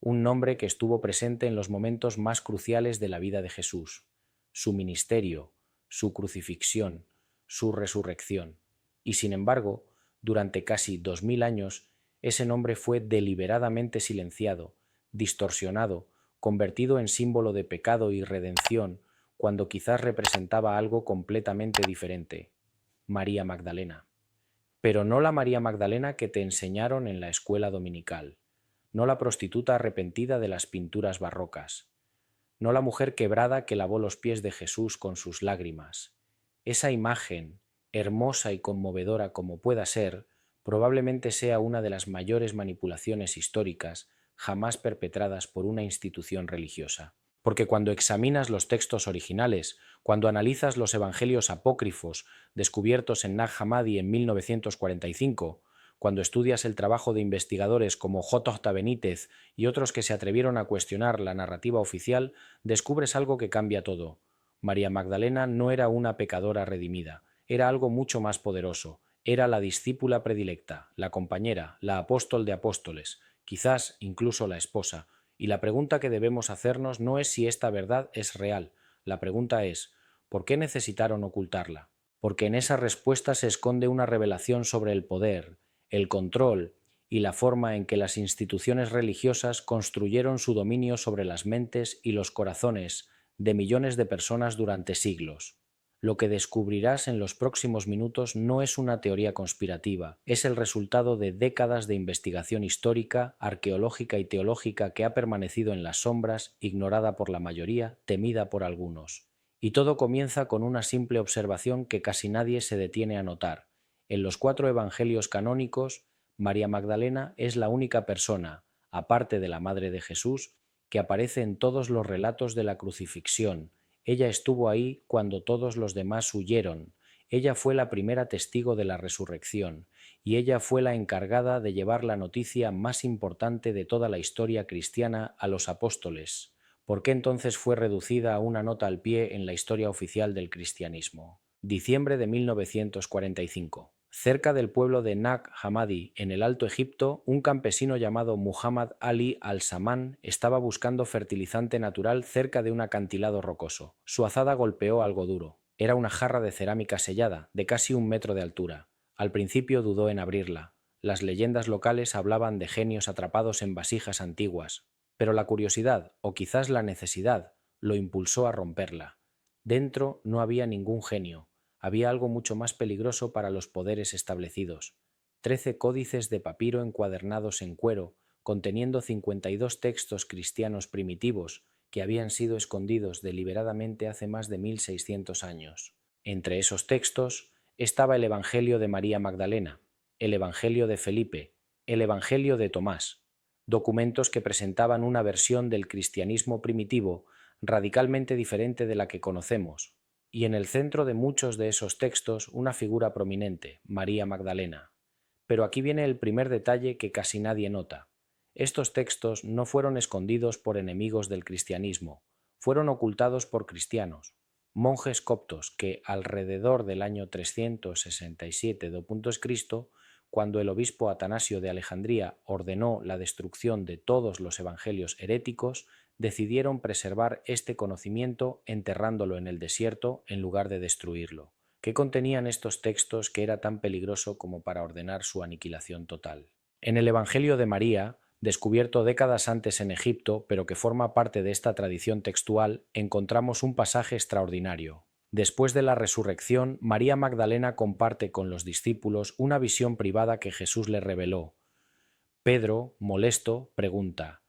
un nombre que estuvo presente en los momentos más cruciales de la vida de Jesús, su ministerio, su crucifixión, su resurrección. Y sin embargo, durante casi 2000 años, ese nombre fue deliberadamente silenciado, distorsionado, convertido en símbolo de pecado y redención, cuando quizás representaba algo completamente diferente: María Magdalena. Pero no la María Magdalena que te enseñaron en la escuela dominical, no la prostituta arrepentida de las pinturas barrocas, no la mujer quebrada que lavó los pies de Jesús con sus lágrimas. Esa imagen, hermosa y conmovedora como pueda ser, probablemente sea una de las mayores manipulaciones históricas jamás perpetradas por una institución religiosa. Porque cuando examinas los textos originales, cuando analizas los evangelios apócrifos descubiertos en Nag Hammadi en 1945, cuando estudias el trabajo de investigadores como J. Benítez y otros que se atrevieron a cuestionar la narrativa oficial, descubres algo que cambia todo. María Magdalena no era una pecadora redimida, era algo mucho más poderoso, era la discípula predilecta, la compañera, la apóstol de apóstoles, quizás incluso la esposa. Y la pregunta que debemos hacernos no es si esta verdad es real, la pregunta es, ¿por qué necesitaron ocultarla? Porque en esa respuesta se esconde una revelación sobre el poder, el control y la forma en que las instituciones religiosas construyeron su dominio sobre las mentes y los corazones de millones de personas durante siglos. Lo que descubrirás en los próximos minutos no es una teoría conspirativa, es el resultado de décadas de investigación histórica, arqueológica y teológica que ha permanecido en las sombras, ignorada por la mayoría, temida por algunos. Y todo comienza con una simple observación que casi nadie se detiene a notar. En los 4 evangelios canónicos, María Magdalena es la única persona, aparte de la Madre de Jesús, que aparece en todos los relatos de la crucifixión. Ella estuvo ahí cuando todos los demás huyeron. Ella fue la primera testigo de la resurrección, y ella fue la encargada de llevar la noticia más importante de toda la historia cristiana a los apóstoles. ¿Por qué entonces fue reducida a una nota al pie en la historia oficial del cristianismo? Diciembre de 1945. Cerca del pueblo de Nag Hammadi, en el Alto Egipto, un campesino llamado Muhammad Ali al-Saman estaba buscando fertilizante natural cerca de un acantilado rocoso. Su azada golpeó algo duro. Era una jarra de cerámica sellada, de casi 1 metro de altura. Al principio dudó en abrirla. Las leyendas locales hablaban de genios atrapados en vasijas antiguas, pero la curiosidad, o quizás la necesidad, lo impulsó a romperla. Dentro no había ningún genio. Había algo mucho más peligroso para los poderes establecidos: 13 códices de papiro encuadernados en cuero, conteniendo 52 textos cristianos primitivos que habían sido escondidos deliberadamente hace más de 1600 años. Entre esos textos estaba el Evangelio de María Magdalena, el Evangelio de Felipe, el Evangelio de Tomás, documentos que presentaban una versión del cristianismo primitivo radicalmente diferente de la que conocemos, y en el centro de muchos de esos textos una figura prominente, María Magdalena. Pero aquí viene el primer detalle que casi nadie nota. Estos textos no fueron escondidos por enemigos del cristianismo, fueron ocultados por cristianos, monjes coptos que, alrededor del año 367 d.C., cuando el obispo Atanasio de Alejandría ordenó la destrucción de todos los evangelios heréticos, decidieron preservar este conocimiento enterrándolo en el desierto en lugar de destruirlo. ¿Qué contenían estos textos que era tan peligroso como para ordenar su aniquilación total? En el Evangelio de María, descubierto décadas antes en Egipto, pero que forma parte de esta tradición textual, encontramos un pasaje extraordinario. Después de la resurrección, María Magdalena comparte con los discípulos una visión privada que Jesús le reveló. Pedro, molesto, pregunta: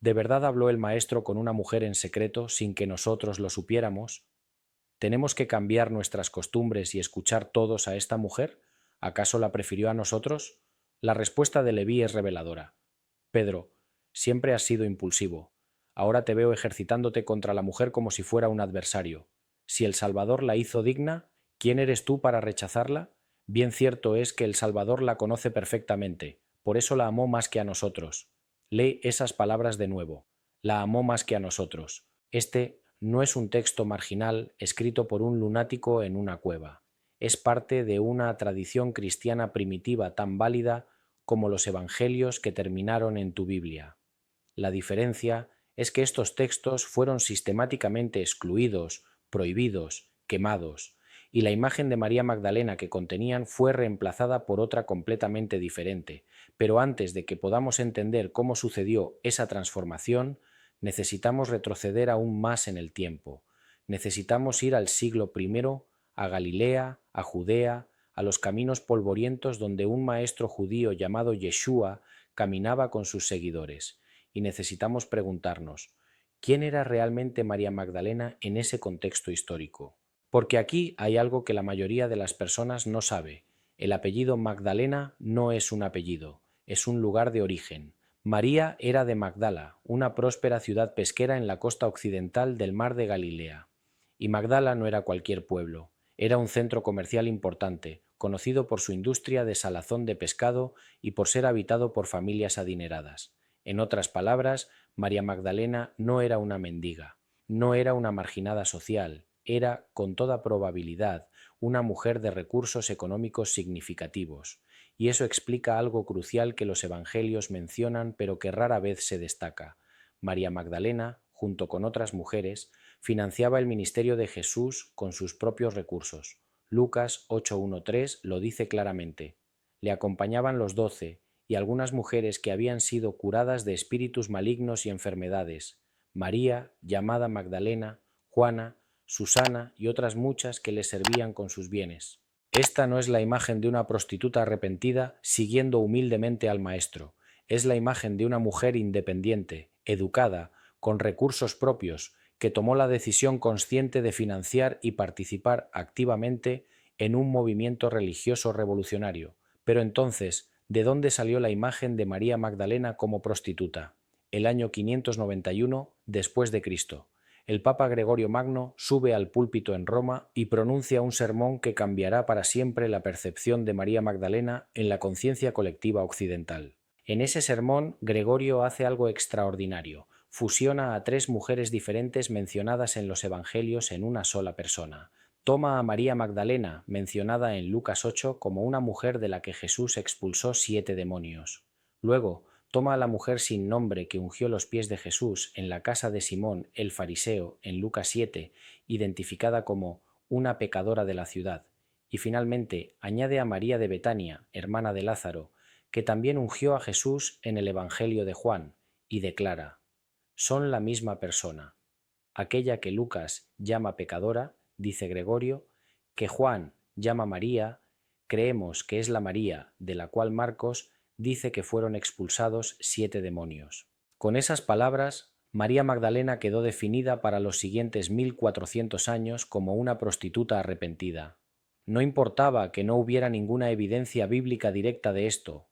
¿de verdad habló el Maestro con una mujer en secreto sin que nosotros lo supiéramos? ¿Tenemos que cambiar nuestras costumbres y escuchar todos a esta mujer? ¿Acaso la prefirió a nosotros? La respuesta de Leví es reveladora. Pedro, siempre has sido impulsivo. Ahora te veo ejercitándote contra la mujer como si fuera un adversario. Si el Salvador la hizo digna, ¿quién eres tú para rechazarla? Bien cierto es que el Salvador la conoce perfectamente, por eso la amó más que a nosotros. Lee esas palabras de nuevo. La amó más que a nosotros. Este no es un texto marginal escrito por un lunático en una cueva. Es parte de una tradición cristiana primitiva tan válida como los evangelios que terminaron en tu Biblia. La diferencia es que estos textos fueron sistemáticamente excluidos, prohibidos, quemados, y la imagen de María Magdalena que contenían fue reemplazada por otra completamente diferente. Pero antes de que podamos entender cómo sucedió esa transformación, necesitamos retroceder aún más en el tiempo. Necesitamos ir al siglo I, a Galilea, a Judea, a los caminos polvorientos donde un maestro judío llamado Yeshua caminaba con sus seguidores. Y necesitamos preguntarnos, ¿quién era realmente María Magdalena en ese contexto histórico? Porque aquí hay algo que la mayoría de las personas no sabe. El apellido Magdalena no es un apellido, es un lugar de origen. María era de Magdala, una próspera ciudad pesquera en la costa occidental del mar de Galilea. Y Magdala no era cualquier pueblo, era un centro comercial importante, conocido por su industria de salazón de pescado y por ser habitado por familias adineradas. En otras palabras, María Magdalena no era una mendiga, no era una marginada social, era, con toda probabilidad, una mujer de recursos económicos significativos, y eso explica algo crucial que los evangelios mencionan pero que rara vez se destaca. María Magdalena, junto con otras mujeres, financiaba el ministerio de Jesús con sus propios recursos. Lucas 8:13 lo dice claramente. Le acompañaban los 12 y algunas mujeres que habían sido curadas de espíritus malignos y enfermedades, María, llamada Magdalena, Juana, Susana y otras muchas que le servían con sus bienes. Esta no es la imagen de una prostituta arrepentida siguiendo humildemente al maestro, es la imagen de una mujer independiente, educada, con recursos propios, que tomó la decisión consciente de financiar y participar activamente en un movimiento religioso revolucionario. Pero entonces, ¿de dónde salió la imagen de María Magdalena como prostituta? El año 591 después de Cristo. El Papa Gregorio Magno sube al púlpito en Roma y pronuncia un sermón que cambiará para siempre la percepción de María Magdalena en la conciencia colectiva occidental. En ese sermón, Gregorio hace algo extraordinario. Fusiona a tres mujeres diferentes mencionadas en los evangelios en una sola persona. Toma a María Magdalena, mencionada en Lucas 8 como una mujer de la que Jesús expulsó 7 demonios. Luego, toma a la mujer sin nombre que ungió los pies de Jesús en la casa de Simón el fariseo en Lucas 7, identificada como una pecadora de la ciudad. Y finalmente añade a María de Betania, hermana de Lázaro, que también ungió a Jesús en el Evangelio de Juan, y declara: son la misma persona. Aquella que Lucas llama pecadora, dice Gregorio, que Juan llama María, creemos que es la María de la cual Marcos dice que fueron expulsados 7 demonios. Con esas palabras, María Magdalena quedó definida para los siguientes 1400 años como una prostituta arrepentida. No importaba que no hubiera ninguna evidencia bíblica directa de esto.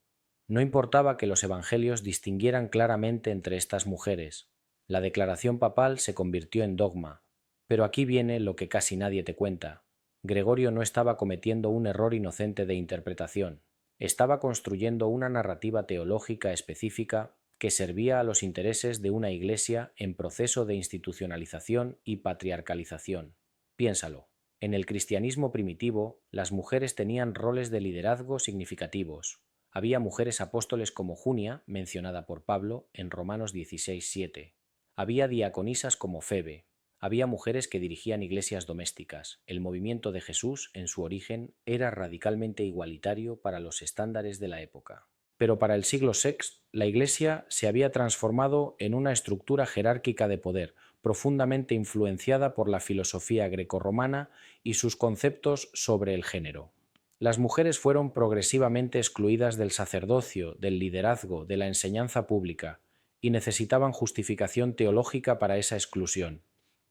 No importaba que los evangelios distinguieran claramente entre estas mujeres. La declaración papal se convirtió en dogma. Pero aquí viene lo que casi nadie te cuenta. Gregorio no estaba cometiendo un error inocente de interpretación. Estaba construyendo una narrativa teológica específica que servía a los intereses de una iglesia en proceso de institucionalización y patriarcalización. Piénsalo. En el cristianismo primitivo, las mujeres tenían roles de liderazgo significativos. Había mujeres apóstoles como Junia, mencionada por Pablo en Romanos 16:7. Había diaconisas como Febe. Había mujeres que dirigían iglesias domésticas. El movimiento de Jesús, en su origen, era radicalmente igualitario para los estándares de la época. Pero para el siglo VI, la Iglesia se había transformado en una estructura jerárquica de poder, profundamente influenciada por la filosofía grecorromana y sus conceptos sobre el género. Las mujeres fueron progresivamente excluidas del sacerdocio, del liderazgo, de la enseñanza pública, y necesitaban justificación teológica para esa exclusión.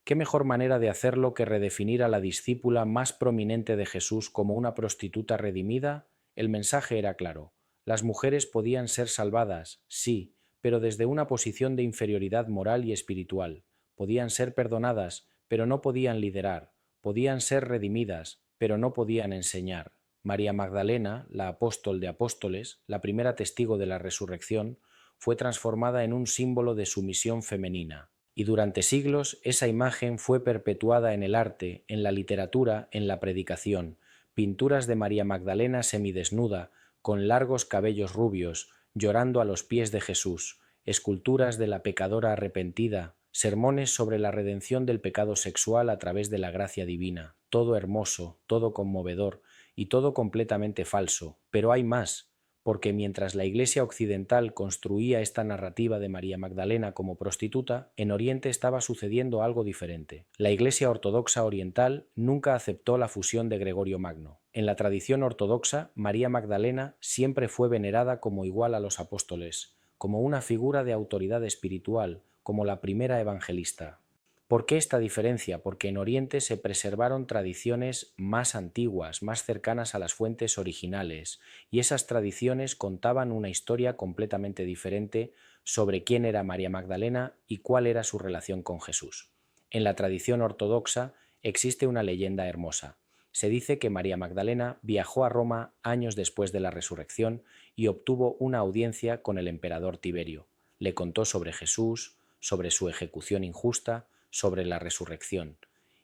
¿Qué mejor manera de hacerlo que redefinir a la discípula más prominente de Jesús como una prostituta redimida? El mensaje era claro. Las mujeres podían ser salvadas, sí, pero desde una posición de inferioridad moral y espiritual. Podían ser perdonadas, pero no podían liderar. Podían ser redimidas, pero no podían enseñar. María Magdalena, la apóstol de apóstoles, la primera testigo de la resurrección, fue transformada en un símbolo de sumisión femenina. Y durante siglos esa imagen fue perpetuada en el arte, en la literatura, en la predicación. Pinturas de María Magdalena semidesnuda, con largos cabellos rubios, llorando a los pies de Jesús. esculturas de la pecadora arrepentida, sermones sobre la redención del pecado sexual a través de la gracia divina, todo hermoso, todo conmovedor y todo completamente falso. Pero hay más, porque mientras la Iglesia occidental construía esta narrativa de María Magdalena como prostituta, en Oriente estaba sucediendo algo diferente. La Iglesia ortodoxa oriental nunca aceptó la fusión de Gregorio Magno. En la tradición ortodoxa, María Magdalena siempre fue venerada como igual a los apóstoles, como una figura de autoridad espiritual, como la primera evangelista. ¿Por qué esta diferencia? Porque en Oriente se preservaron tradiciones más antiguas, más cercanas a las fuentes originales, y esas tradiciones contaban una historia completamente diferente sobre quién era María Magdalena y cuál era su relación con Jesús. En la tradición ortodoxa existe una leyenda hermosa. Se dice que María Magdalena viajó a Roma años después de la resurrección y obtuvo una audiencia con el emperador Tiberio. Le contó sobre Jesús, sobre su ejecución injusta, sobre la resurrección,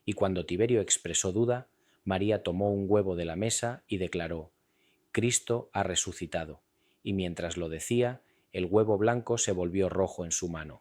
y cuando Tiberio expresó duda, María tomó un huevo de la mesa y declaró: Cristo ha resucitado, y mientras lo decía, el huevo blanco se volvió rojo en su mano.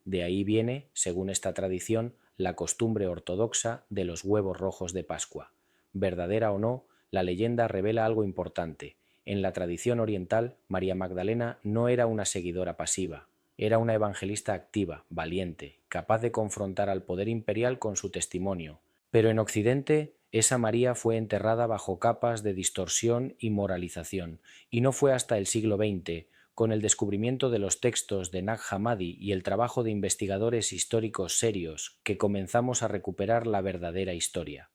De ahí viene, según esta tradición, la costumbre ortodoxa de los huevos rojos de Pascua. Verdadera o no, la leyenda revela algo importante. En la tradición oriental, María Magdalena no era una seguidora pasiva. Era una evangelista activa, valiente, capaz de confrontar al poder imperial con su testimonio. Pero en Occidente, esa María fue enterrada bajo capas de distorsión y moralización, y no fue hasta el siglo XX, con el descubrimiento de los textos de Nag Hammadi y el trabajo de investigadores históricos serios, que comenzamos a recuperar la verdadera historia.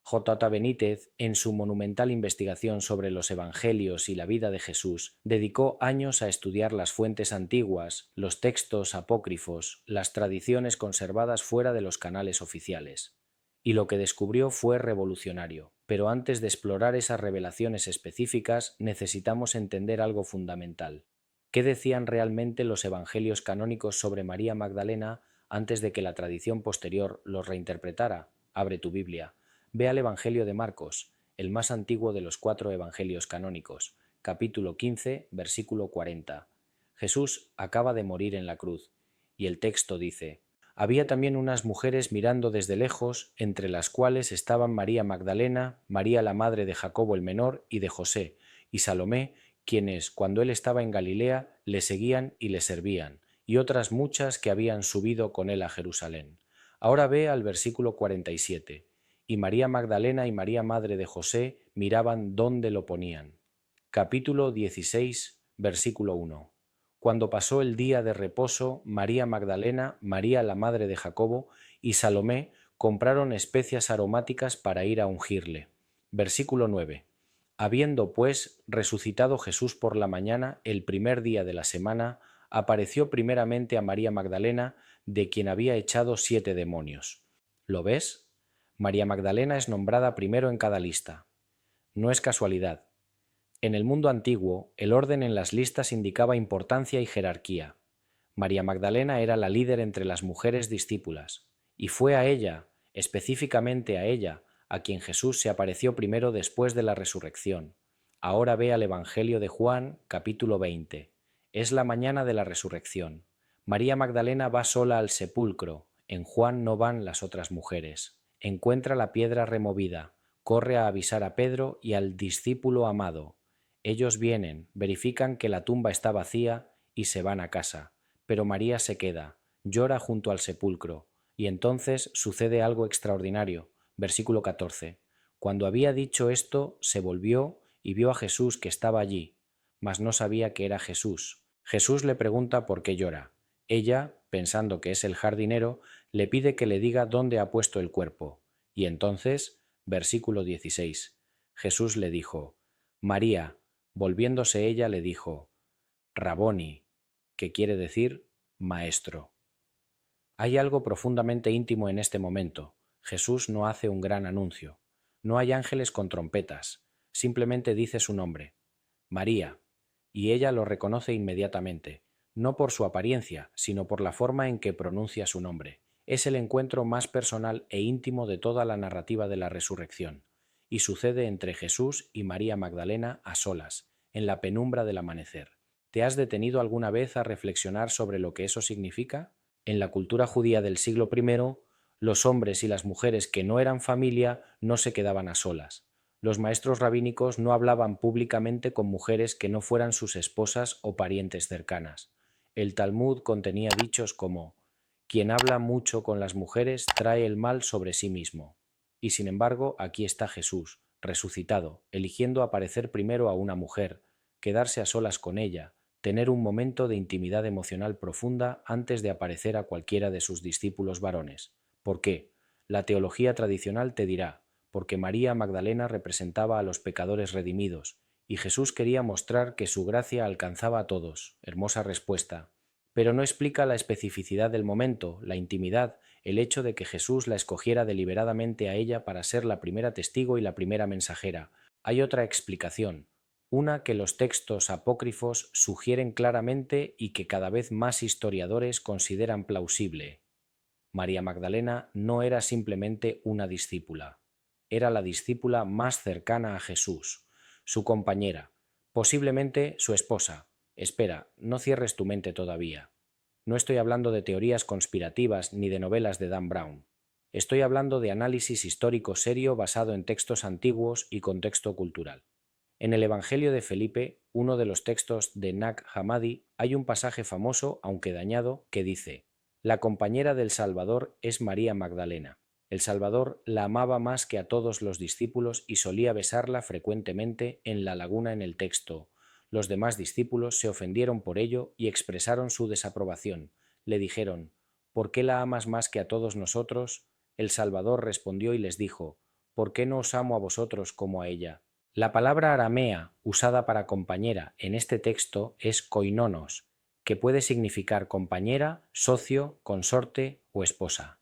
J. Benítez, en su monumental investigación sobre los Evangelios y la vida de Jesús, dedicó años a estudiar las fuentes antiguas, los textos apócrifos, las tradiciones conservadas fuera de los canales oficiales. Y lo que descubrió fue revolucionario. Pero antes de explorar esas revelaciones específicas, necesitamos entender algo fundamental. ¿Qué decían realmente los Evangelios canónicos sobre María Magdalena antes de que la tradición posterior los reinterpretara? Abre tu Biblia. Ve al Evangelio de Marcos, el más antiguo de los 4 evangelios canónicos, capítulo 15, versículo 40. Jesús acaba de morir en la cruz, y el texto dice: había también unas mujeres mirando desde lejos, entre las cuales estaban María Magdalena, María la madre de Jacobo el menor y de José, y Salomé, quienes, cuando él estaba en Galilea, le seguían y le servían, y otras muchas que habían subido con él a Jerusalén. Ahora ve al versículo 47. Y María Magdalena y María madre de José miraban dónde lo ponían. Capítulo 16, versículo 1. Cuando pasó el día de reposo, María Magdalena, María la madre de Jacobo y Salomé compraron especias aromáticas para ir a ungirle. Versículo 9. Habiendo, pues, resucitado Jesús por la mañana, el primer día de la semana, apareció primeramente a María Magdalena, de quien había echado 7 demonios. ¿Lo ves? María Magdalena es nombrada primero en cada lista. No es casualidad. En el mundo antiguo, el orden en las listas indicaba importancia y jerarquía. María Magdalena era la líder entre las mujeres discípulas, y fue a ella, específicamente a ella, a quien Jesús se apareció primero después de la resurrección. Ahora ve al Evangelio de Juan, capítulo 20. Es la mañana de la resurrección. María Magdalena va sola al sepulcro. En Juan no van las otras mujeres. Encuentra la piedra removida, corre a avisar a Pedro y al discípulo amado. Ellos vienen, verifican que la tumba está vacía y se van a casa. Pero María se queda, llora junto al sepulcro, y entonces sucede algo extraordinario. Versículo 14. Cuando había dicho esto, se volvió y vio a Jesús que estaba allí, mas no sabía que era Jesús. Jesús le pregunta por qué llora. Ella, pensando que es el jardinero, le pide que le diga dónde ha puesto el cuerpo. Y entonces, versículo 16, Jesús le dijo: María. Volviéndose ella le dijo: Raboni, que quiere decir maestro. Hay algo profundamente íntimo en este momento. Jesús no hace un gran anuncio. No hay ángeles con trompetas. Simplemente dice su nombre: María. Y ella lo reconoce inmediatamente, no por su apariencia, sino por la forma en que pronuncia su nombre. Es el encuentro más personal e íntimo de toda la narrativa de la resurrección, y sucede entre Jesús y María Magdalena a solas, en la penumbra del amanecer. ¿Te has detenido alguna vez a reflexionar sobre lo que eso significa? En la cultura judía del siglo I, los hombres y las mujeres que no eran familia no se quedaban a solas. Los maestros rabínicos no hablaban públicamente con mujeres que no fueran sus esposas o parientes cercanas. El Talmud contenía dichos como: quien habla mucho con las mujeres trae el mal sobre sí mismo. Y sin embargo, aquí está Jesús, resucitado, eligiendo aparecer primero a una mujer, quedarse a solas con ella, tener un momento de intimidad emocional profunda antes de aparecer a cualquiera de sus discípulos varones. ¿Por qué? La teología tradicional te dirá: porque María Magdalena representaba a los pecadores redimidos, y Jesús quería mostrar que su gracia alcanzaba a todos. Hermosa respuesta. Pero no explica la especificidad del momento, la intimidad, el hecho de que Jesús la escogiera deliberadamente a ella para ser la primera testigo y la primera mensajera. Hay otra explicación, una que los textos apócrifos sugieren claramente y que cada vez más historiadores consideran plausible. María Magdalena no era simplemente una discípula, era la discípula más cercana a Jesús, su compañera, posiblemente su esposa. Espera, no cierres tu mente todavía. No estoy hablando de teorías conspirativas ni de novelas de Dan Brown. Estoy hablando de análisis histórico serio basado en textos antiguos y contexto cultural. En el Evangelio de Felipe, uno de los textos de Nag Hammadi, hay un pasaje famoso, aunque dañado, que dice: la compañera del Salvador es María Magdalena. El Salvador la amaba más que a todos los discípulos y solía besarla frecuentemente en la laguna en el texto. Los demás discípulos se ofendieron por ello y expresaron su desaprobación. Le dijeron: ¿por qué la amas más que a todos nosotros? El Salvador respondió y les dijo: ¿por qué no os amo a vosotros como a ella? La palabra aramea usada para compañera en este texto es koinonos, que puede significar compañera, socio, consorte o esposa.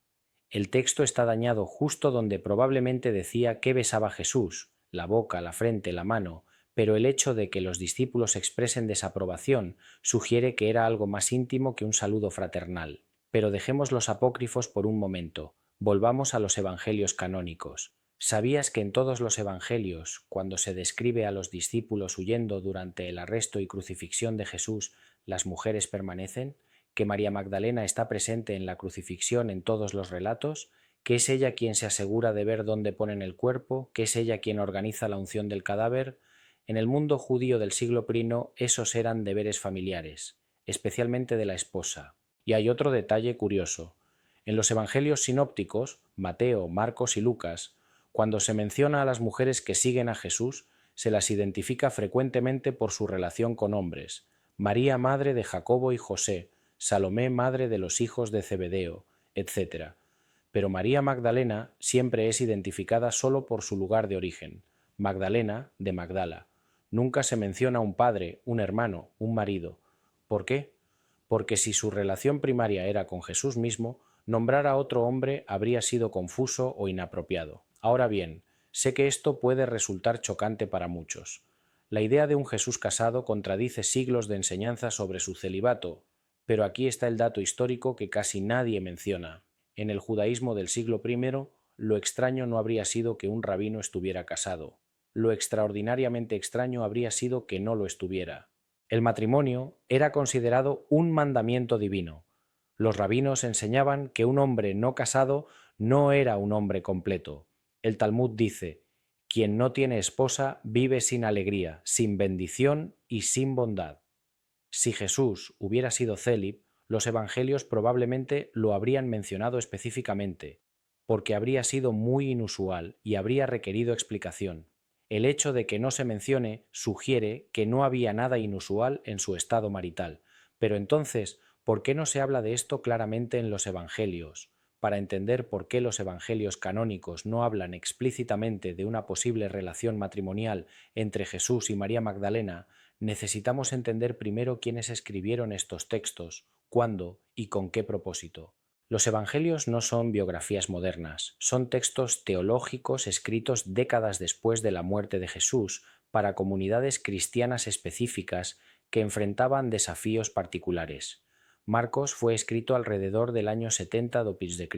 El texto está dañado justo donde probablemente decía que besaba Jesús, la boca, la frente, la mano, pero el hecho de que los discípulos expresen desaprobación sugiere que era algo más íntimo que un saludo fraternal. Pero dejemos los apócrifos por un momento, volvamos a los evangelios canónicos. ¿Sabías que en todos los evangelios, cuando se describe a los discípulos huyendo durante el arresto y crucifixión de Jesús, las mujeres permanecen? ¿Que María Magdalena está presente en la crucifixión en todos los relatos? ¿Que es ella quien se asegura de ver dónde ponen el cuerpo? ¿Que es ella quien organiza la unción del cadáver? En el mundo judío del siglo I esos eran deberes familiares, especialmente de la esposa. Y hay otro detalle curioso. En los evangelios sinópticos, Mateo, Marcos y Lucas, cuando se menciona a las mujeres que siguen a Jesús, se las identifica frecuentemente por su relación con hombres: María, madre de Jacobo y José; Salomé, madre de los hijos de Zebedeo, etc. Pero María Magdalena siempre es identificada solo por su lugar de origen: Magdalena de Magdala. Nunca se menciona un padre, un hermano, un marido. ¿Por qué? Porque si su relación primaria era con Jesús mismo, nombrar a otro hombre habría sido confuso o inapropiado. Ahora bien, sé que esto puede resultar chocante para muchos. La idea de un Jesús casado contradice siglos de enseñanza sobre su celibato, pero aquí está el dato histórico que casi nadie menciona. En el judaísmo del siglo I, lo extraño no habría sido que un rabino estuviera casado. Lo extraordinariamente extraño habría sido que no lo estuviera. El matrimonio era considerado un mandamiento divino. Los rabinos enseñaban que un hombre no casado no era un hombre completo. El Talmud dice: quien no tiene esposa vive sin alegría, sin bendición y sin bondad. Si Jesús hubiera sido célib, los evangelios probablemente lo habrían mencionado específicamente, porque habría sido muy inusual y habría requerido explicación. El hecho de que no se mencione sugiere que no había nada inusual en su estado marital. Pero entonces, ¿por qué no se habla de esto claramente en los evangelios? Para entender por qué los evangelios canónicos no hablan explícitamente de una posible relación matrimonial entre Jesús y María Magdalena, necesitamos entender primero quiénes escribieron estos textos, cuándo y con qué propósito. Los evangelios no son biografías modernas, son textos teológicos escritos décadas después de la muerte de Jesús para comunidades cristianas específicas que enfrentaban desafíos particulares. Marcos fue escrito alrededor del año 70 d.C.,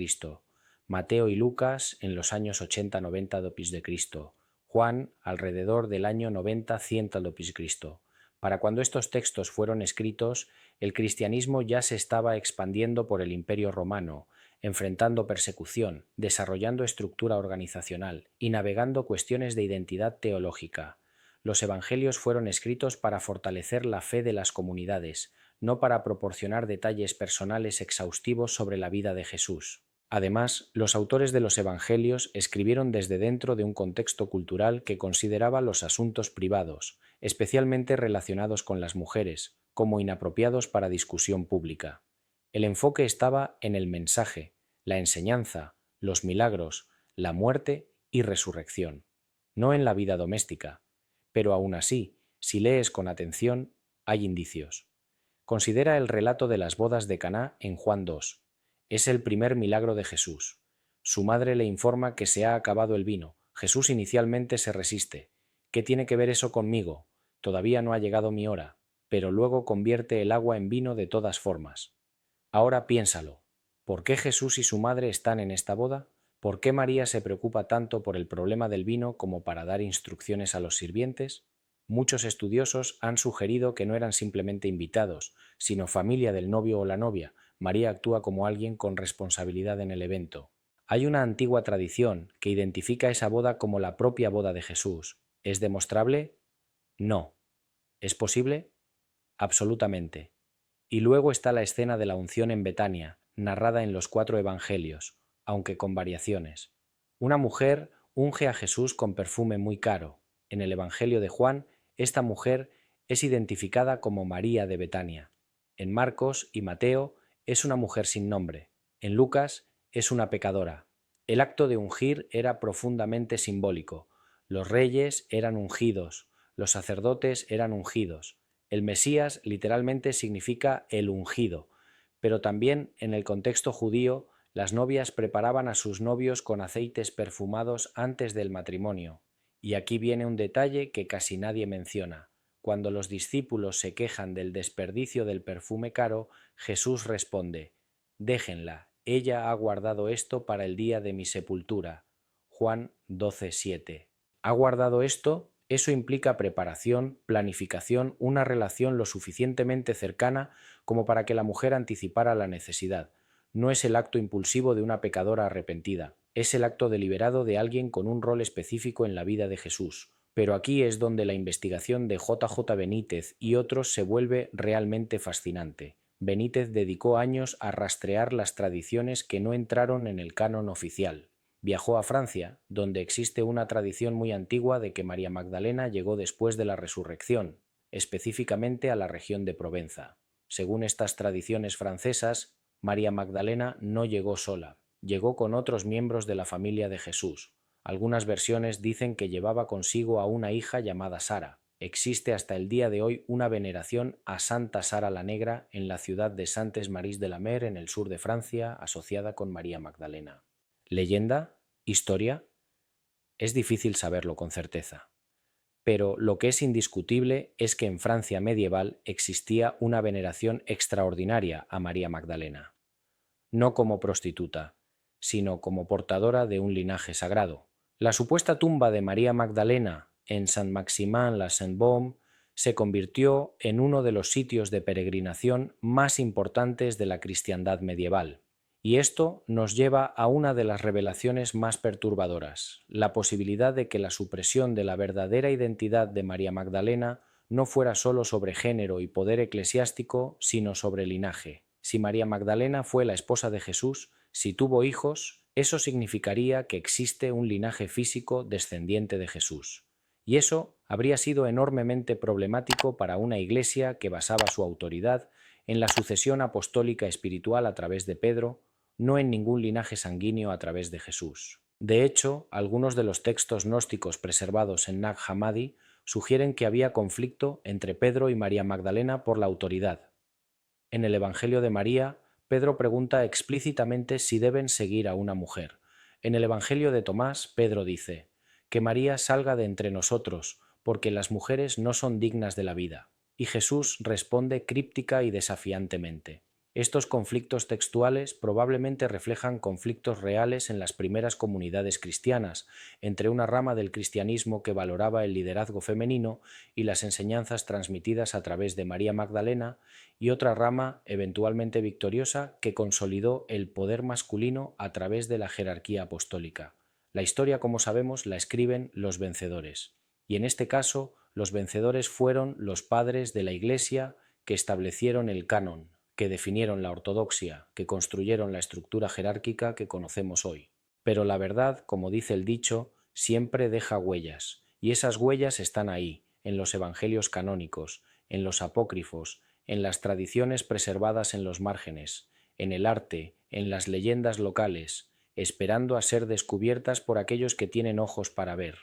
Mateo y Lucas en los años 80-90 d.C., Juan alrededor del año 90-100 d.C., Para cuando estos textos fueron escritos, el cristianismo ya se estaba expandiendo por el Imperio Romano, enfrentando persecución, desarrollando estructura organizacional y navegando cuestiones de identidad teológica. Los evangelios fueron escritos para fortalecer la fe de las comunidades, no para proporcionar detalles personales exhaustivos sobre la vida de Jesús. Además, los autores de los evangelios escribieron desde dentro de un contexto cultural que consideraba los asuntos privados, especialmente relacionados con las mujeres, como inapropiados para discusión pública. El enfoque estaba en el mensaje, la enseñanza, los milagros, la muerte y resurrección, no en la vida doméstica. Pero aún así, si lees con atención, hay indicios. Considera el relato de las bodas de Caná en Juan 2. Es el primer milagro de Jesús. Su madre le informa que se ha acabado el vino. Jesús inicialmente se resiste. ¿Qué tiene que ver eso conmigo? Todavía no ha llegado mi hora, pero luego convierte el agua en vino de todas formas. Ahora piénsalo. ¿Por qué Jesús y su madre están en esta boda? ¿Por qué María se preocupa tanto por el problema del vino como para dar instrucciones a los sirvientes? Muchos estudiosos han sugerido que no eran simplemente invitados, sino familia del novio o la novia. María actúa como alguien con responsabilidad en el evento. Hay una antigua tradición que identifica esa boda como la propia boda de Jesús. ¿Es demostrable? No. ¿Es posible? Absolutamente. Y luego está la escena de la unción en Betania, narrada en los 4 evangelios, aunque con variaciones. Una mujer unge a Jesús con perfume muy caro. En el Evangelio de Juan, esta mujer es identificada como María de Betania. En Marcos y Mateo es una mujer sin nombre. En Lucas es una pecadora. El acto de ungir era profundamente simbólico. Los reyes eran ungidos, los sacerdotes eran ungidos. El Mesías literalmente significa el ungido, pero también en el contexto judío las novias preparaban a sus novios con aceites perfumados antes del matrimonio. Y aquí viene un detalle que casi nadie menciona. Cuando los discípulos se quejan del desperdicio del perfume caro, Jesús responde: «Déjenla, ella ha guardado esto para el día de mi sepultura». Juan 12:7. ¿Ha guardado esto? Eso implica preparación, planificación, una relación lo suficientemente cercana como para que la mujer anticipara la necesidad. No es el acto impulsivo de una pecadora arrepentida, es el acto deliberado de alguien con un rol específico en la vida de Jesús. Pero aquí es donde la investigación de J. J. Benítez y otros se vuelve realmente fascinante. Benítez dedicó años a rastrear las tradiciones que no entraron en el canon oficial. Viajó a Francia, donde existe una tradición muy antigua de que María Magdalena llegó después de la resurrección, específicamente a la región de Provenza. Según estas tradiciones francesas, María Magdalena no llegó sola, llegó con otros miembros de la familia de Jesús. Algunas versiones dicen que llevaba consigo a una hija llamada Sara. Existe hasta el día de hoy una veneración a Santa Sara la Negra en la ciudad de Saintes-Maries-de-la-Mer, en el sur de Francia, asociada con María Magdalena. ¿Leyenda? ¿Historia? Es difícil saberlo con certeza. Pero lo que es indiscutible es que en Francia medieval existía una veneración extraordinaria a María Magdalena, no como prostituta, sino como portadora de un linaje sagrado. La supuesta tumba de María Magdalena en Saint-Maximin-la-Sainte-Baume se convirtió en uno de los sitios de peregrinación más importantes de la cristiandad medieval. Y esto nos lleva a una de las revelaciones más perturbadoras, la posibilidad de que la supresión de la verdadera identidad de María Magdalena no fuera solo sobre género y poder eclesiástico, sino sobre linaje. Si María Magdalena fue la esposa de Jesús, si tuvo hijos, eso significaría que existe un linaje físico descendiente de Jesús. Y eso habría sido enormemente problemático para una iglesia que basaba su autoridad en la sucesión apostólica espiritual a través de Pedro, no en ningún linaje sanguíneo a través de Jesús. De hecho, algunos de los textos gnósticos preservados en Nag Hammadi sugieren que había conflicto entre Pedro y María Magdalena por la autoridad. En el Evangelio de María, Pedro pregunta explícitamente si deben seguir a una mujer. En el Evangelio de Tomás, Pedro dice: «Que María salga de entre nosotros, porque las mujeres no son dignas de la vida». Y Jesús responde críptica y desafiantemente: Estos conflictos textuales probablemente reflejan conflictos reales en las primeras comunidades cristianas, entre una rama del cristianismo que valoraba el liderazgo femenino y las enseñanzas transmitidas a través de María Magdalena, y otra rama, eventualmente victoriosa, que consolidó el poder masculino a través de la jerarquía apostólica. La historia, como sabemos, la escriben los vencedores. Y en este caso, los vencedores fueron los padres de la Iglesia que establecieron el canon, que definieron la ortodoxia, que construyeron la estructura jerárquica que conocemos hoy. Pero la verdad, como dice el dicho, siempre deja huellas, y esas huellas están ahí, en los evangelios canónicos, en los apócrifos, en las tradiciones preservadas en los márgenes, en el arte, en las leyendas locales, esperando a ser descubiertas por aquellos que tienen ojos para ver.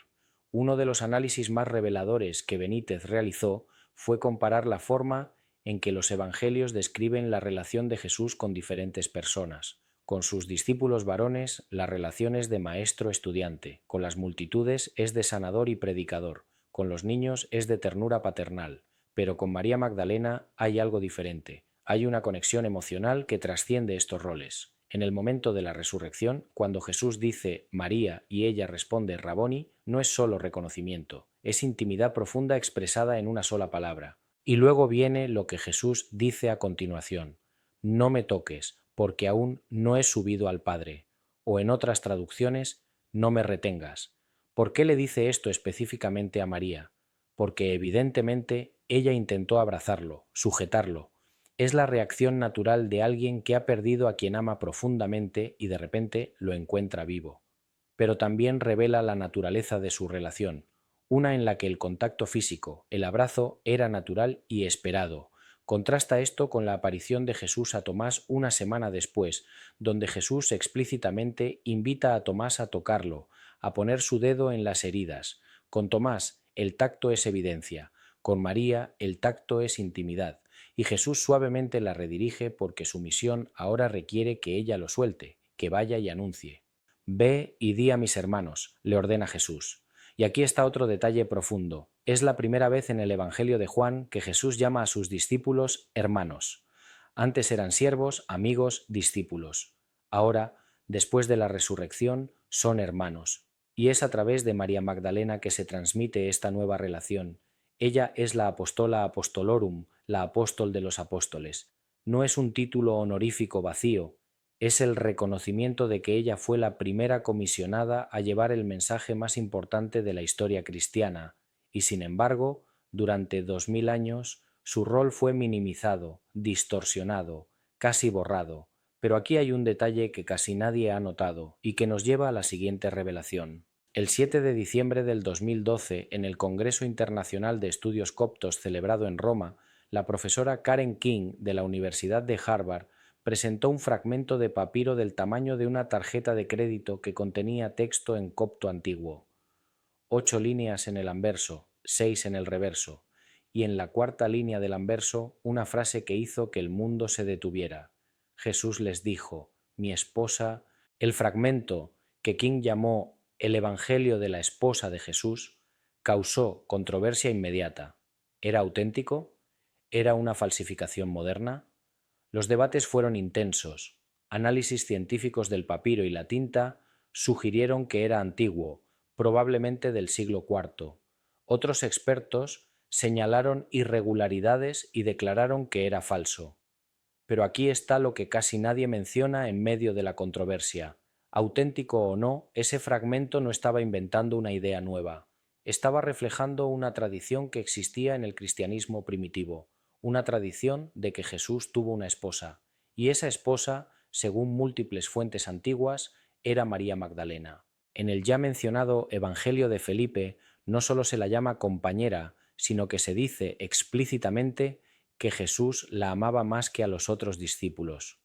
Uno de los análisis más reveladores que Benítez realizó fue comparar la forma en que los evangelios describen la relación de Jesús con diferentes personas. Con sus discípulos varones, la relación es de maestro-estudiante, con las multitudes es de sanador y predicador, con los niños es de ternura paternal, pero con María Magdalena hay algo diferente, hay una conexión emocional que trasciende estos roles. En el momento de la resurrección, cuando Jesús dice María y ella responde Raboni, no es solo reconocimiento, es intimidad profunda expresada en una sola palabra. Y luego viene lo que Jesús dice a continuación: no me toques, porque aún no he subido al Padre. O en otras traducciones, no me retengas. ¿Por qué le dice esto específicamente a María? Porque evidentemente ella intentó abrazarlo, sujetarlo. Es la reacción natural de alguien que ha perdido a quien ama profundamente y de repente lo encuentra vivo. Pero también revela la naturaleza de su relación, una en la que el contacto físico, el abrazo, era natural y esperado. Contrasta esto con la aparición de Jesús a Tomás una semana después, donde Jesús explícitamente invita a Tomás a tocarlo, a poner su dedo en las heridas. Con Tomás, el tacto es evidencia; con María, el tacto es intimidad, y Jesús suavemente la redirige porque su misión ahora requiere que ella lo suelte, que vaya y anuncie. Ve y di a mis hermanos, le ordena Jesús. Y aquí está otro detalle profundo. Es la primera vez en el Evangelio de Juan que Jesús llama a sus discípulos hermanos. Antes eran siervos, amigos, discípulos. Ahora, después de la resurrección, son hermanos. Y es a través de María Magdalena que se transmite esta nueva relación. Ella es la apostola apostolorum, la apóstol de los apóstoles. No es un título honorífico vacío, es el reconocimiento de que ella fue la primera comisionada a llevar el mensaje más importante de la historia cristiana, y sin embargo, durante 2000 años, su rol fue minimizado, distorsionado, casi borrado. Pero aquí hay un detalle que casi nadie ha notado y que nos lleva a la siguiente revelación. El 7 de diciembre del 2012, en el Congreso Internacional de Estudios Coptos celebrado en Roma, la profesora Karen King de la Universidad de Harvard presentó un fragmento de papiro del tamaño de una tarjeta de crédito que contenía texto en copto antiguo. 8 líneas en el anverso, 6 en el reverso, y en la cuarta línea del anverso una frase que hizo que el mundo se detuviera. Jesús les dijo: mi esposa. El fragmento, que King llamó el Evangelio de la esposa de Jesús, causó controversia inmediata. ¿Era auténtico? ¿Era una falsificación moderna? Los debates fueron intensos. Análisis científicos del papiro y la tinta sugirieron que era antiguo, probablemente del siglo IV. Otros expertos señalaron irregularidades y declararon que era falso. Pero aquí está lo que casi nadie menciona en medio de la controversia. Auténtico o no, ese fragmento no estaba inventando una idea nueva. Estaba reflejando una tradición que existía en el cristianismo primitivo, una tradición de que Jesús tuvo una esposa, y esa esposa, según múltiples fuentes antiguas, era María Magdalena. En el ya mencionado Evangelio de Felipe no solo se la llama compañera, sino que se dice explícitamente que Jesús la amaba más que a los otros discípulos.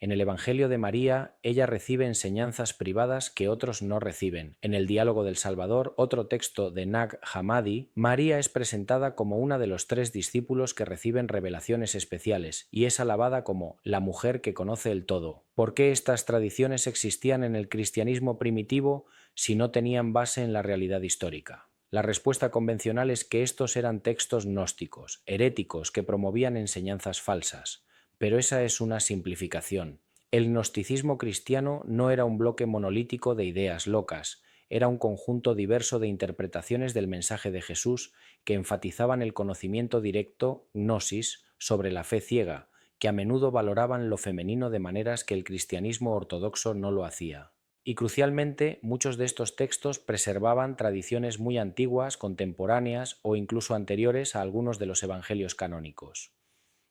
En el Evangelio de María, ella recibe enseñanzas privadas que otros no reciben. En el Diálogo del Salvador, otro texto de Nag Hammadi, María es presentada como una de los 3 discípulos que reciben revelaciones especiales y es alabada como la mujer que conoce el todo. ¿Por qué estas tradiciones existían en el cristianismo primitivo si no tenían base en la realidad histórica? La respuesta convencional es que estos eran textos gnósticos, heréticos, que promovían enseñanzas falsas. Pero esa es una simplificación. El gnosticismo cristiano no era un bloque monolítico de ideas locas, era un conjunto diverso de interpretaciones del mensaje de Jesús que enfatizaban el conocimiento directo, gnosis, sobre la fe ciega, que a menudo valoraban lo femenino de maneras que el cristianismo ortodoxo no lo hacía. Y crucialmente, muchos de estos textos preservaban tradiciones muy antiguas, contemporáneas o incluso anteriores a algunos de los evangelios canónicos.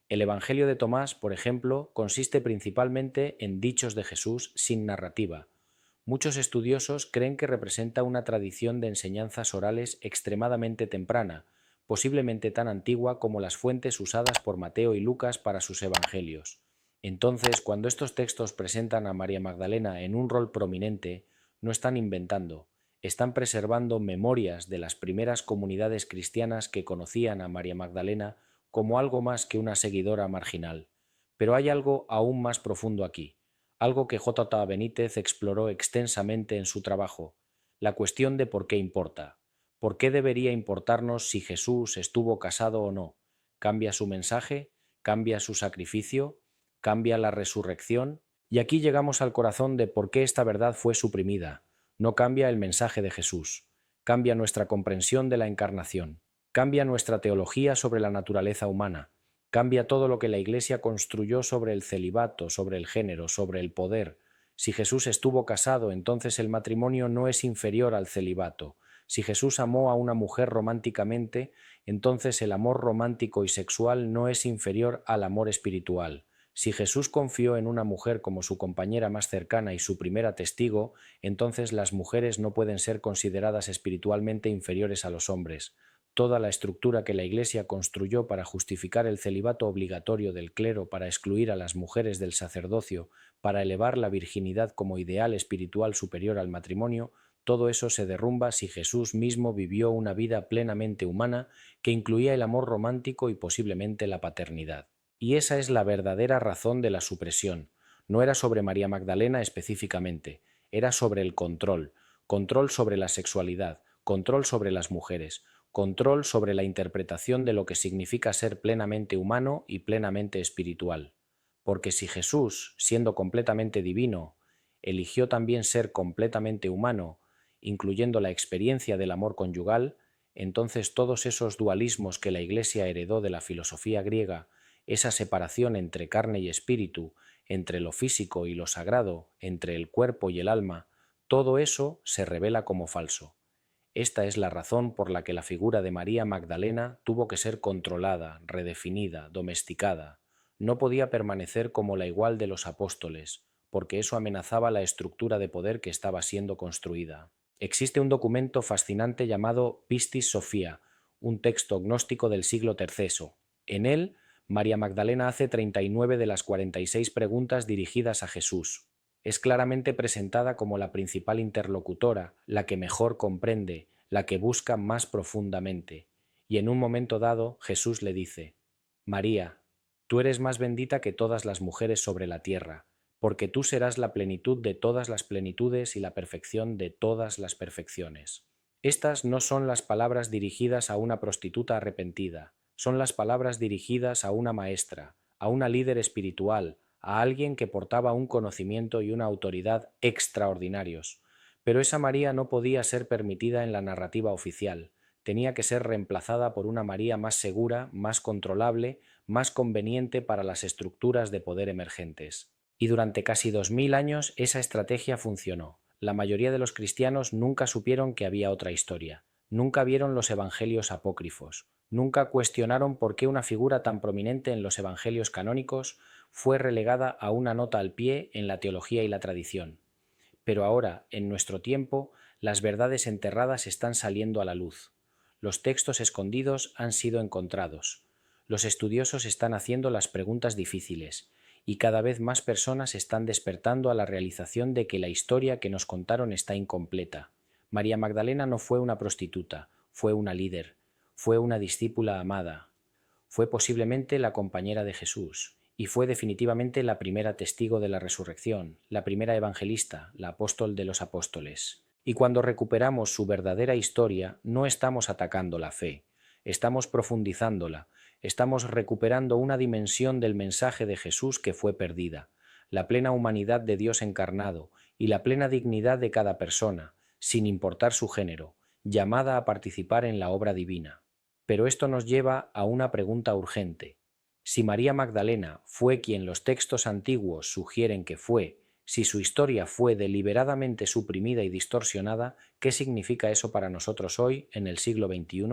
El Evangelio de Tomás, por ejemplo, consiste principalmente en dichos de Jesús sin narrativa. Muchos estudiosos creen que representa una tradición de enseñanzas orales extremadamente temprana, posiblemente tan antigua como las fuentes usadas por Mateo y Lucas para sus evangelios. Entonces, cuando estos textos presentan a María Magdalena en un rol prominente, no están inventando, están preservando memorias de las primeras comunidades cristianas que conocían a María Magdalena como algo más que una seguidora marginal. Pero hay algo aún más profundo aquí, algo que J. Benítez exploró extensamente en su trabajo, la cuestión de por qué importa. ¿Por qué debería importarnos si Jesús estuvo casado o no? ¿Cambia su mensaje? ¿Cambia su sacrificio? ¿Cambia la resurrección? Y aquí llegamos al corazón de por qué esta verdad fue suprimida. No cambia el mensaje de Jesús, cambia nuestra comprensión de la encarnación, cambia nuestra teología sobre la naturaleza humana, cambia todo lo que la Iglesia construyó sobre el celibato, sobre el género, sobre el poder. Si Jesús estuvo casado, entonces el matrimonio no es inferior al celibato. Si Jesús amó a una mujer románticamente, entonces el amor romántico y sexual no es inferior al amor espiritual. Si Jesús confió en una mujer como su compañera más cercana y su primera testigo, entonces las mujeres no pueden ser consideradas espiritualmente inferiores a los hombres. Toda la estructura que la Iglesia construyó para justificar el celibato obligatorio del clero, para excluir a las mujeres del sacerdocio, para elevar la virginidad como ideal espiritual superior al matrimonio, todo eso se derrumba si Jesús mismo vivió una vida plenamente humana que incluía el amor romántico y posiblemente la paternidad. Y esa es la verdadera razón de la supresión. No era sobre María Magdalena específicamente, era sobre el control, control sobre la sexualidad, control sobre las mujeres, control sobre la interpretación de lo que significa ser plenamente humano y plenamente espiritual. Porque si Jesús, siendo completamente divino, eligió también ser completamente humano, incluyendo la experiencia del amor conyugal, entonces todos esos dualismos que la Iglesia heredó de la filosofía griega, esa separación entre carne y espíritu, entre lo físico y lo sagrado, entre el cuerpo y el alma, todo eso se revela como falso. Esta es la razón por la que la figura de María Magdalena tuvo que ser controlada, redefinida, domesticada. No podía permanecer como la igual de los apóstoles, porque eso amenazaba la estructura de poder que estaba siendo construida. Existe un documento fascinante llamado Pistis Sophia, un texto gnóstico del siglo III. En él, María Magdalena hace 39 de las 46 preguntas dirigidas a Jesús. Es claramente presentada como la principal interlocutora, la que mejor comprende, la que busca más profundamente. Y en un momento dado Jesús le dice: María, tú eres más bendita que todas las mujeres sobre la tierra, porque tú serás la plenitud de todas las plenitudes y la perfección de todas las perfecciones. Estas no son las palabras dirigidas a una prostituta arrepentida, son las palabras dirigidas a una maestra, a una líder espiritual, a alguien que portaba un conocimiento y una autoridad extraordinarios. Pero esa María no podía ser permitida en la narrativa oficial, tenía que ser reemplazada por una María más segura, más controlable, más conveniente para las estructuras de poder emergentes. Y durante casi 2000 años esa estrategia funcionó. La mayoría de los cristianos nunca supieron que había otra historia, nunca vieron los evangelios apócrifos, nunca cuestionaron por qué una figura tan prominente en los evangelios canónicos fue relegada a una nota al pie en la teología y la tradición. Pero ahora, en nuestro tiempo, las verdades enterradas están saliendo a la luz. Los textos escondidos han sido encontrados. Los estudiosos están haciendo las preguntas difíciles, y cada vez más personas están despertando a la realización de que la historia que nos contaron está incompleta. María Magdalena no fue una prostituta, fue una líder, fue una discípula amada, fue posiblemente la compañera de Jesús, y fue definitivamente la primera testigo de la resurrección, la primera evangelista, la apóstol de los apóstoles. Y cuando recuperamos su verdadera historia, no estamos atacando la fe, estamos profundizándola, Estamos recuperando una dimensión del mensaje de Jesús que fue perdida, la plena humanidad de Dios encarnado y la plena dignidad de cada persona, sin importar su género, llamada a participar en la obra divina. Pero esto nos lleva a una pregunta urgente. Si María Magdalena fue quien los textos antiguos sugieren que fue, si su historia fue deliberadamente suprimida y distorsionada, ¿qué significa eso para nosotros hoy, en el siglo XXI?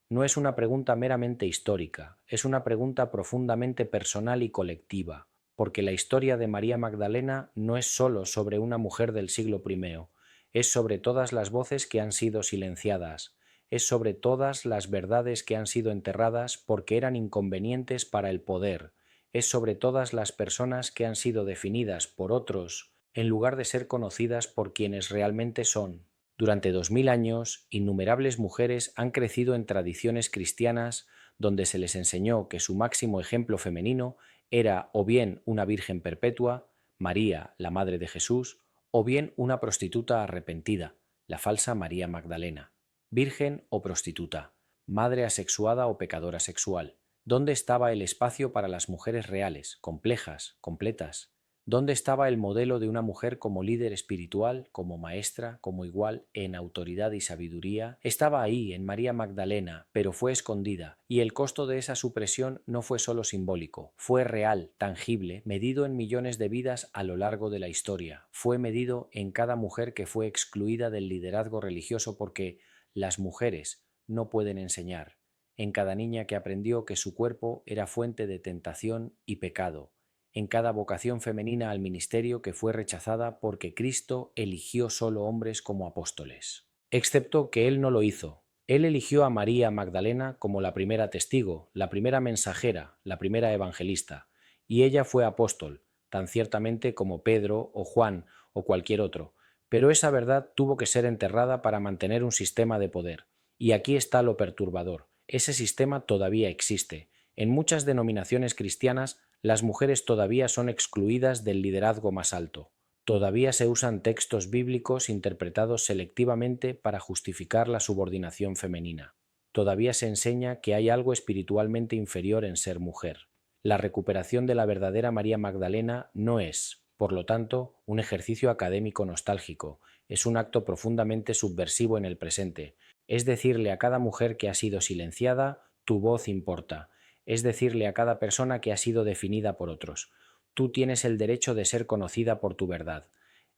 No es una pregunta meramente histórica, es una pregunta profundamente personal y colectiva, porque la historia de María Magdalena no es sólo sobre una mujer del siglo I, es sobre todas las voces que han sido silenciadas, es sobre todas las verdades que han sido enterradas porque eran inconvenientes para el poder, es sobre todas las personas que han sido definidas por otros en lugar de ser conocidas por quienes realmente son. Durante 2000 años, innumerables mujeres han crecido en tradiciones cristianas donde se les enseñó que su máximo ejemplo femenino era o bien una virgen perpetua, María, la madre de Jesús, o bien una prostituta arrepentida, la falsa María Magdalena. Virgen o prostituta, madre asexuada o pecadora sexual. ¿Dónde estaba el espacio para las mujeres reales, complejas, completas? ¿Dónde estaba el modelo de una mujer como líder espiritual, como maestra, como igual en autoridad y sabiduría? Estaba ahí, en María Magdalena, pero fue escondida, y el costo de esa supresión no fue solo simbólico, fue real, tangible, medido en millones de vidas a lo largo de la historia. Fue medido en cada mujer que fue excluida del liderazgo religioso porque las mujeres no pueden enseñar, en cada niña que aprendió que su cuerpo era fuente de tentación y pecado, en cada vocación femenina al ministerio que fue rechazada porque Cristo eligió solo hombres como apóstoles. Excepto que Él no lo hizo. Él eligió a María Magdalena como la primera testigo, la primera mensajera, la primera evangelista, y ella fue apóstol, tan ciertamente como Pedro o Juan o cualquier otro, pero esa verdad tuvo que ser enterrada para mantener un sistema de poder. Y aquí está lo perturbador. Ese sistema todavía existe. En muchas denominaciones cristianas, las mujeres todavía son excluidas del liderazgo más alto. Todavía se usan textos bíblicos interpretados selectivamente para justificar la subordinación femenina. Todavía se enseña que hay algo espiritualmente inferior en ser mujer. La recuperación de la verdadera María Magdalena no es, por lo tanto, un ejercicio académico nostálgico, es un acto profundamente subversivo en el presente. Es decirle a cada mujer que ha sido silenciada, tu voz importa. Es decirle a cada persona que ha sido definida por otros, tú tienes el derecho de ser conocida por tu verdad.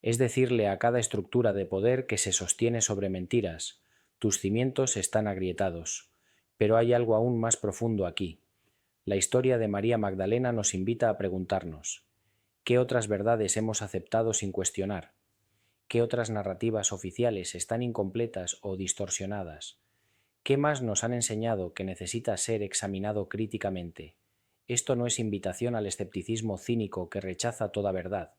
Es decirle a cada estructura de poder que se sostiene sobre mentiras, tus cimientos están agrietados. Pero hay algo aún más profundo aquí. La historia de María Magdalena nos invita a preguntarnos, ¿qué otras verdades hemos aceptado sin cuestionar? ¿Qué otras narrativas oficiales están incompletas o distorsionadas? ¿Qué más nos han enseñado que necesita ser examinado críticamente? Esto no es invitación al escepticismo cínico que rechaza toda verdad.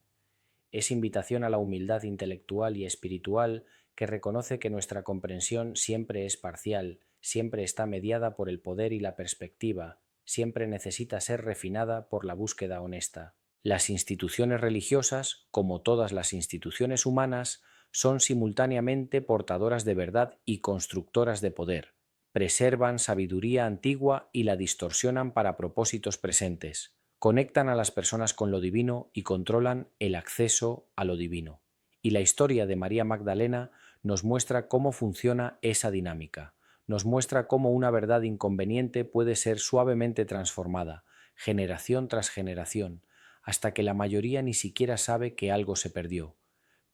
Es invitación a la humildad intelectual y espiritual que reconoce que nuestra comprensión siempre es parcial, siempre está mediada por el poder y la perspectiva, siempre necesita ser refinada por la búsqueda honesta. Las instituciones religiosas, como todas las instituciones humanas, son simultáneamente portadoras de verdad y constructoras de poder. Preservan sabiduría antigua y la distorsionan para propósitos presentes. Conectan a las personas con lo divino y controlan el acceso a lo divino. Y la historia de María Magdalena nos muestra cómo funciona esa dinámica. Nos muestra cómo una verdad inconveniente puede ser suavemente transformada, generación tras generación, hasta que la mayoría ni siquiera sabe que algo se perdió.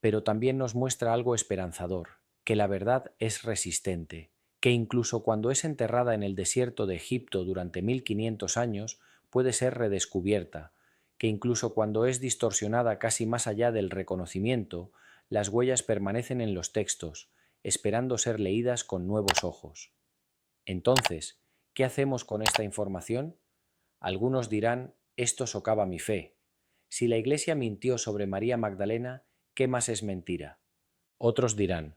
Pero también nos muestra algo esperanzador, que la verdad es resistente, que incluso cuando es enterrada en el desierto de Egipto durante 1500 años, puede ser redescubierta, que incluso cuando es distorsionada casi más allá del reconocimiento, las huellas permanecen en los textos, esperando ser leídas con nuevos ojos. Entonces, ¿qué hacemos con esta información? Algunos dirán, esto socava mi fe. Si la Iglesia mintió sobre María Magdalena, ¿qué más es mentira? Otros dirán,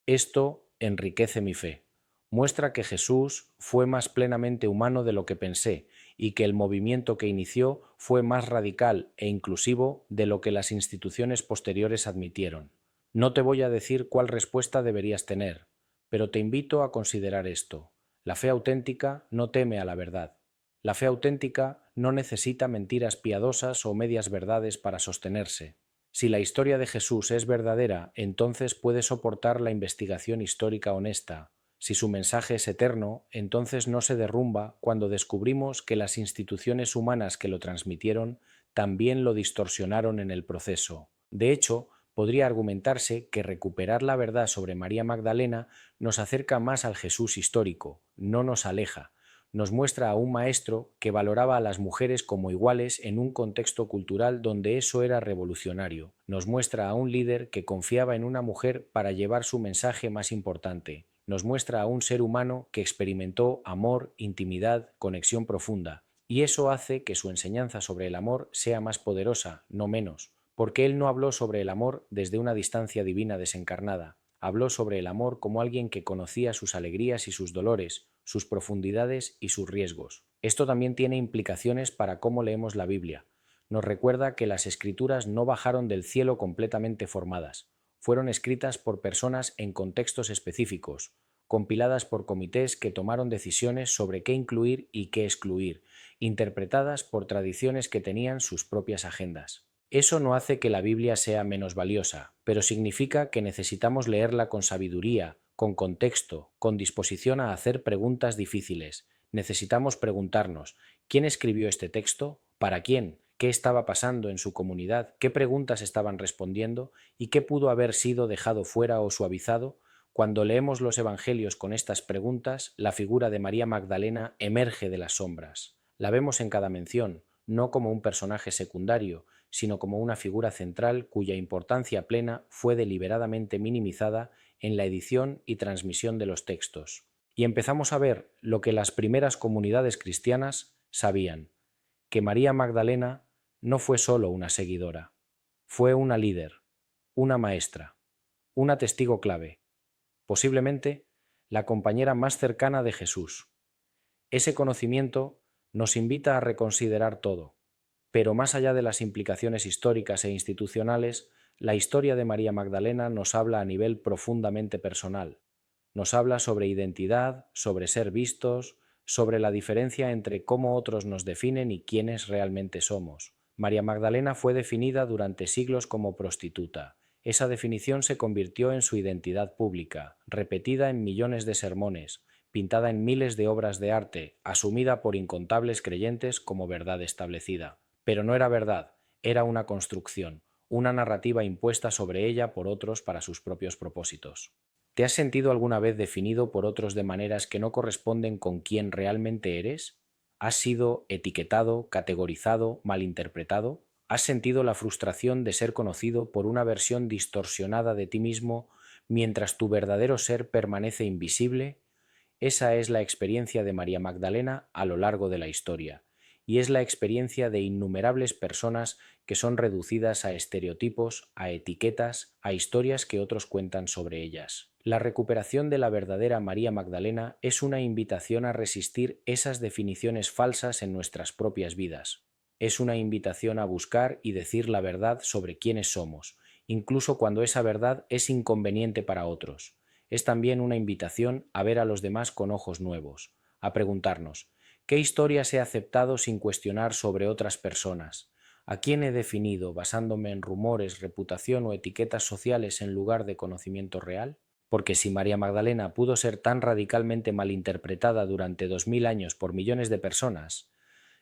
esto enriquece mi fe. Muestra que Jesús fue más plenamente humano de lo que pensé y que el movimiento que inició fue más radical e inclusivo de lo que las instituciones posteriores admitieron. No te voy a decir cuál respuesta deberías tener, pero te invito a considerar esto. La fe auténtica no teme a la verdad. La fe auténtica no necesita mentiras piadosas o medias verdades para sostenerse. Si la historia de Jesús es verdadera, entonces puede soportar la investigación histórica honesta. Si su mensaje es eterno, entonces no se derrumba cuando descubrimos que las instituciones humanas que lo transmitieron también lo distorsionaron en el proceso. De hecho, podría argumentarse que recuperar la verdad sobre María Magdalena nos acerca más al Jesús histórico, no nos aleja. Nos muestra a un maestro que valoraba a las mujeres como iguales en un contexto cultural donde eso era revolucionario. Nos muestra a un líder que confiaba en una mujer para llevar su mensaje más importante. Nos muestra a un ser humano que experimentó amor, intimidad, conexión profunda. Y eso hace que su enseñanza sobre el amor sea más poderosa, no menos, porque él no habló sobre el amor desde una distancia divina desencarnada. Habló sobre el amor como alguien que conocía sus alegrías y sus dolores, sus profundidades y sus riesgos. Esto también tiene implicaciones para cómo leemos la Biblia. Nos recuerda que las escrituras no bajaron del cielo completamente formadas. Fueron escritas por personas en contextos específicos, compiladas por comités que tomaron decisiones sobre qué incluir y qué excluir, interpretadas por tradiciones que tenían sus propias agendas. Eso no hace que la Biblia sea menos valiosa, pero significa que necesitamos leerla con sabiduría, con contexto, con disposición a hacer preguntas difíciles. Necesitamos preguntarnos, ¿quién escribió este texto? ¿Para quién? ¿Qué estaba pasando en su comunidad? ¿Qué preguntas estaban respondiendo? ¿Y qué pudo haber sido dejado fuera o suavizado? Cuando leemos los Evangelios con estas preguntas, la figura de María Magdalena emerge de las sombras. La vemos en cada mención, no como un personaje secundario, sino como una figura central cuya importancia plena fue deliberadamente minimizada en la edición y transmisión de los textos. Y empezamos a ver lo que las primeras comunidades cristianas sabían, que María Magdalena no fue solo una seguidora, fue una líder, una maestra, una testigo clave, posiblemente la compañera más cercana de Jesús. Ese conocimiento nos invita a reconsiderar todo, pero más allá de las implicaciones históricas e institucionales, la historia de María Magdalena nos habla a nivel profundamente personal. Nos habla sobre identidad, sobre ser vistos, sobre la diferencia entre cómo otros nos definen y quiénes realmente somos. María Magdalena fue definida durante siglos como prostituta. Esa definición se convirtió en su identidad pública, repetida en millones de sermones, pintada en miles de obras de arte, asumida por incontables creyentes como verdad establecida. Pero no era verdad, era una construcción, una narrativa impuesta sobre ella por otros para sus propios propósitos. ¿Te has sentido alguna vez definido por otros de maneras que no corresponden con quién realmente eres? ¿Has sido etiquetado, categorizado, malinterpretado? ¿Has sentido la frustración de ser conocido por una versión distorsionada de ti mismo mientras tu verdadero ser permanece invisible? Esa es la experiencia de María Magdalena a lo largo de la historia, y es la experiencia de innumerables personas que son reducidas a estereotipos, a etiquetas, a historias que otros cuentan sobre ellas. La recuperación de la verdadera María Magdalena es una invitación a resistir esas definiciones falsas en nuestras propias vidas. Es una invitación a buscar y decir la verdad sobre quiénes somos, incluso cuando esa verdad es inconveniente para otros. Es también una invitación a ver a los demás con ojos nuevos, a preguntarnos, ¿qué historias he aceptado sin cuestionar sobre otras personas? ¿A quién he definido basándome en rumores, reputación o etiquetas sociales en lugar de conocimiento real? Porque si María Magdalena pudo ser tan radicalmente malinterpretada durante 2000 años por millones de personas,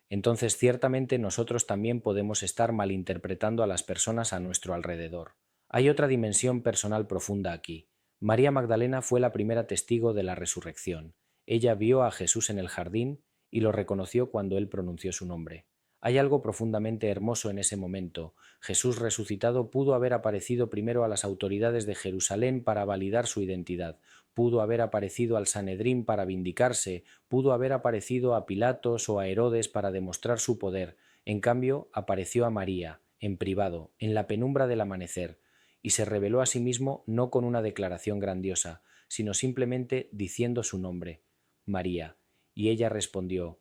entonces ciertamente nosotros también podemos estar malinterpretando a las personas a nuestro alrededor. Hay otra dimensión personal profunda aquí. María Magdalena fue la primera testigo de la resurrección. Ella vio a Jesús en el jardín y lo reconoció cuando él pronunció su nombre. Hay algo profundamente hermoso en ese momento. Jesús resucitado pudo haber aparecido primero a las autoridades de Jerusalén para validar su identidad, pudo haber aparecido al Sanedrín para vindicarse, pudo haber aparecido a Pilatos o a Herodes para demostrar su poder. En cambio, apareció a María, en privado, en la penumbra del amanecer, y se reveló a sí mismo no con una declaración grandiosa, sino simplemente diciendo su nombre, María, y ella respondió,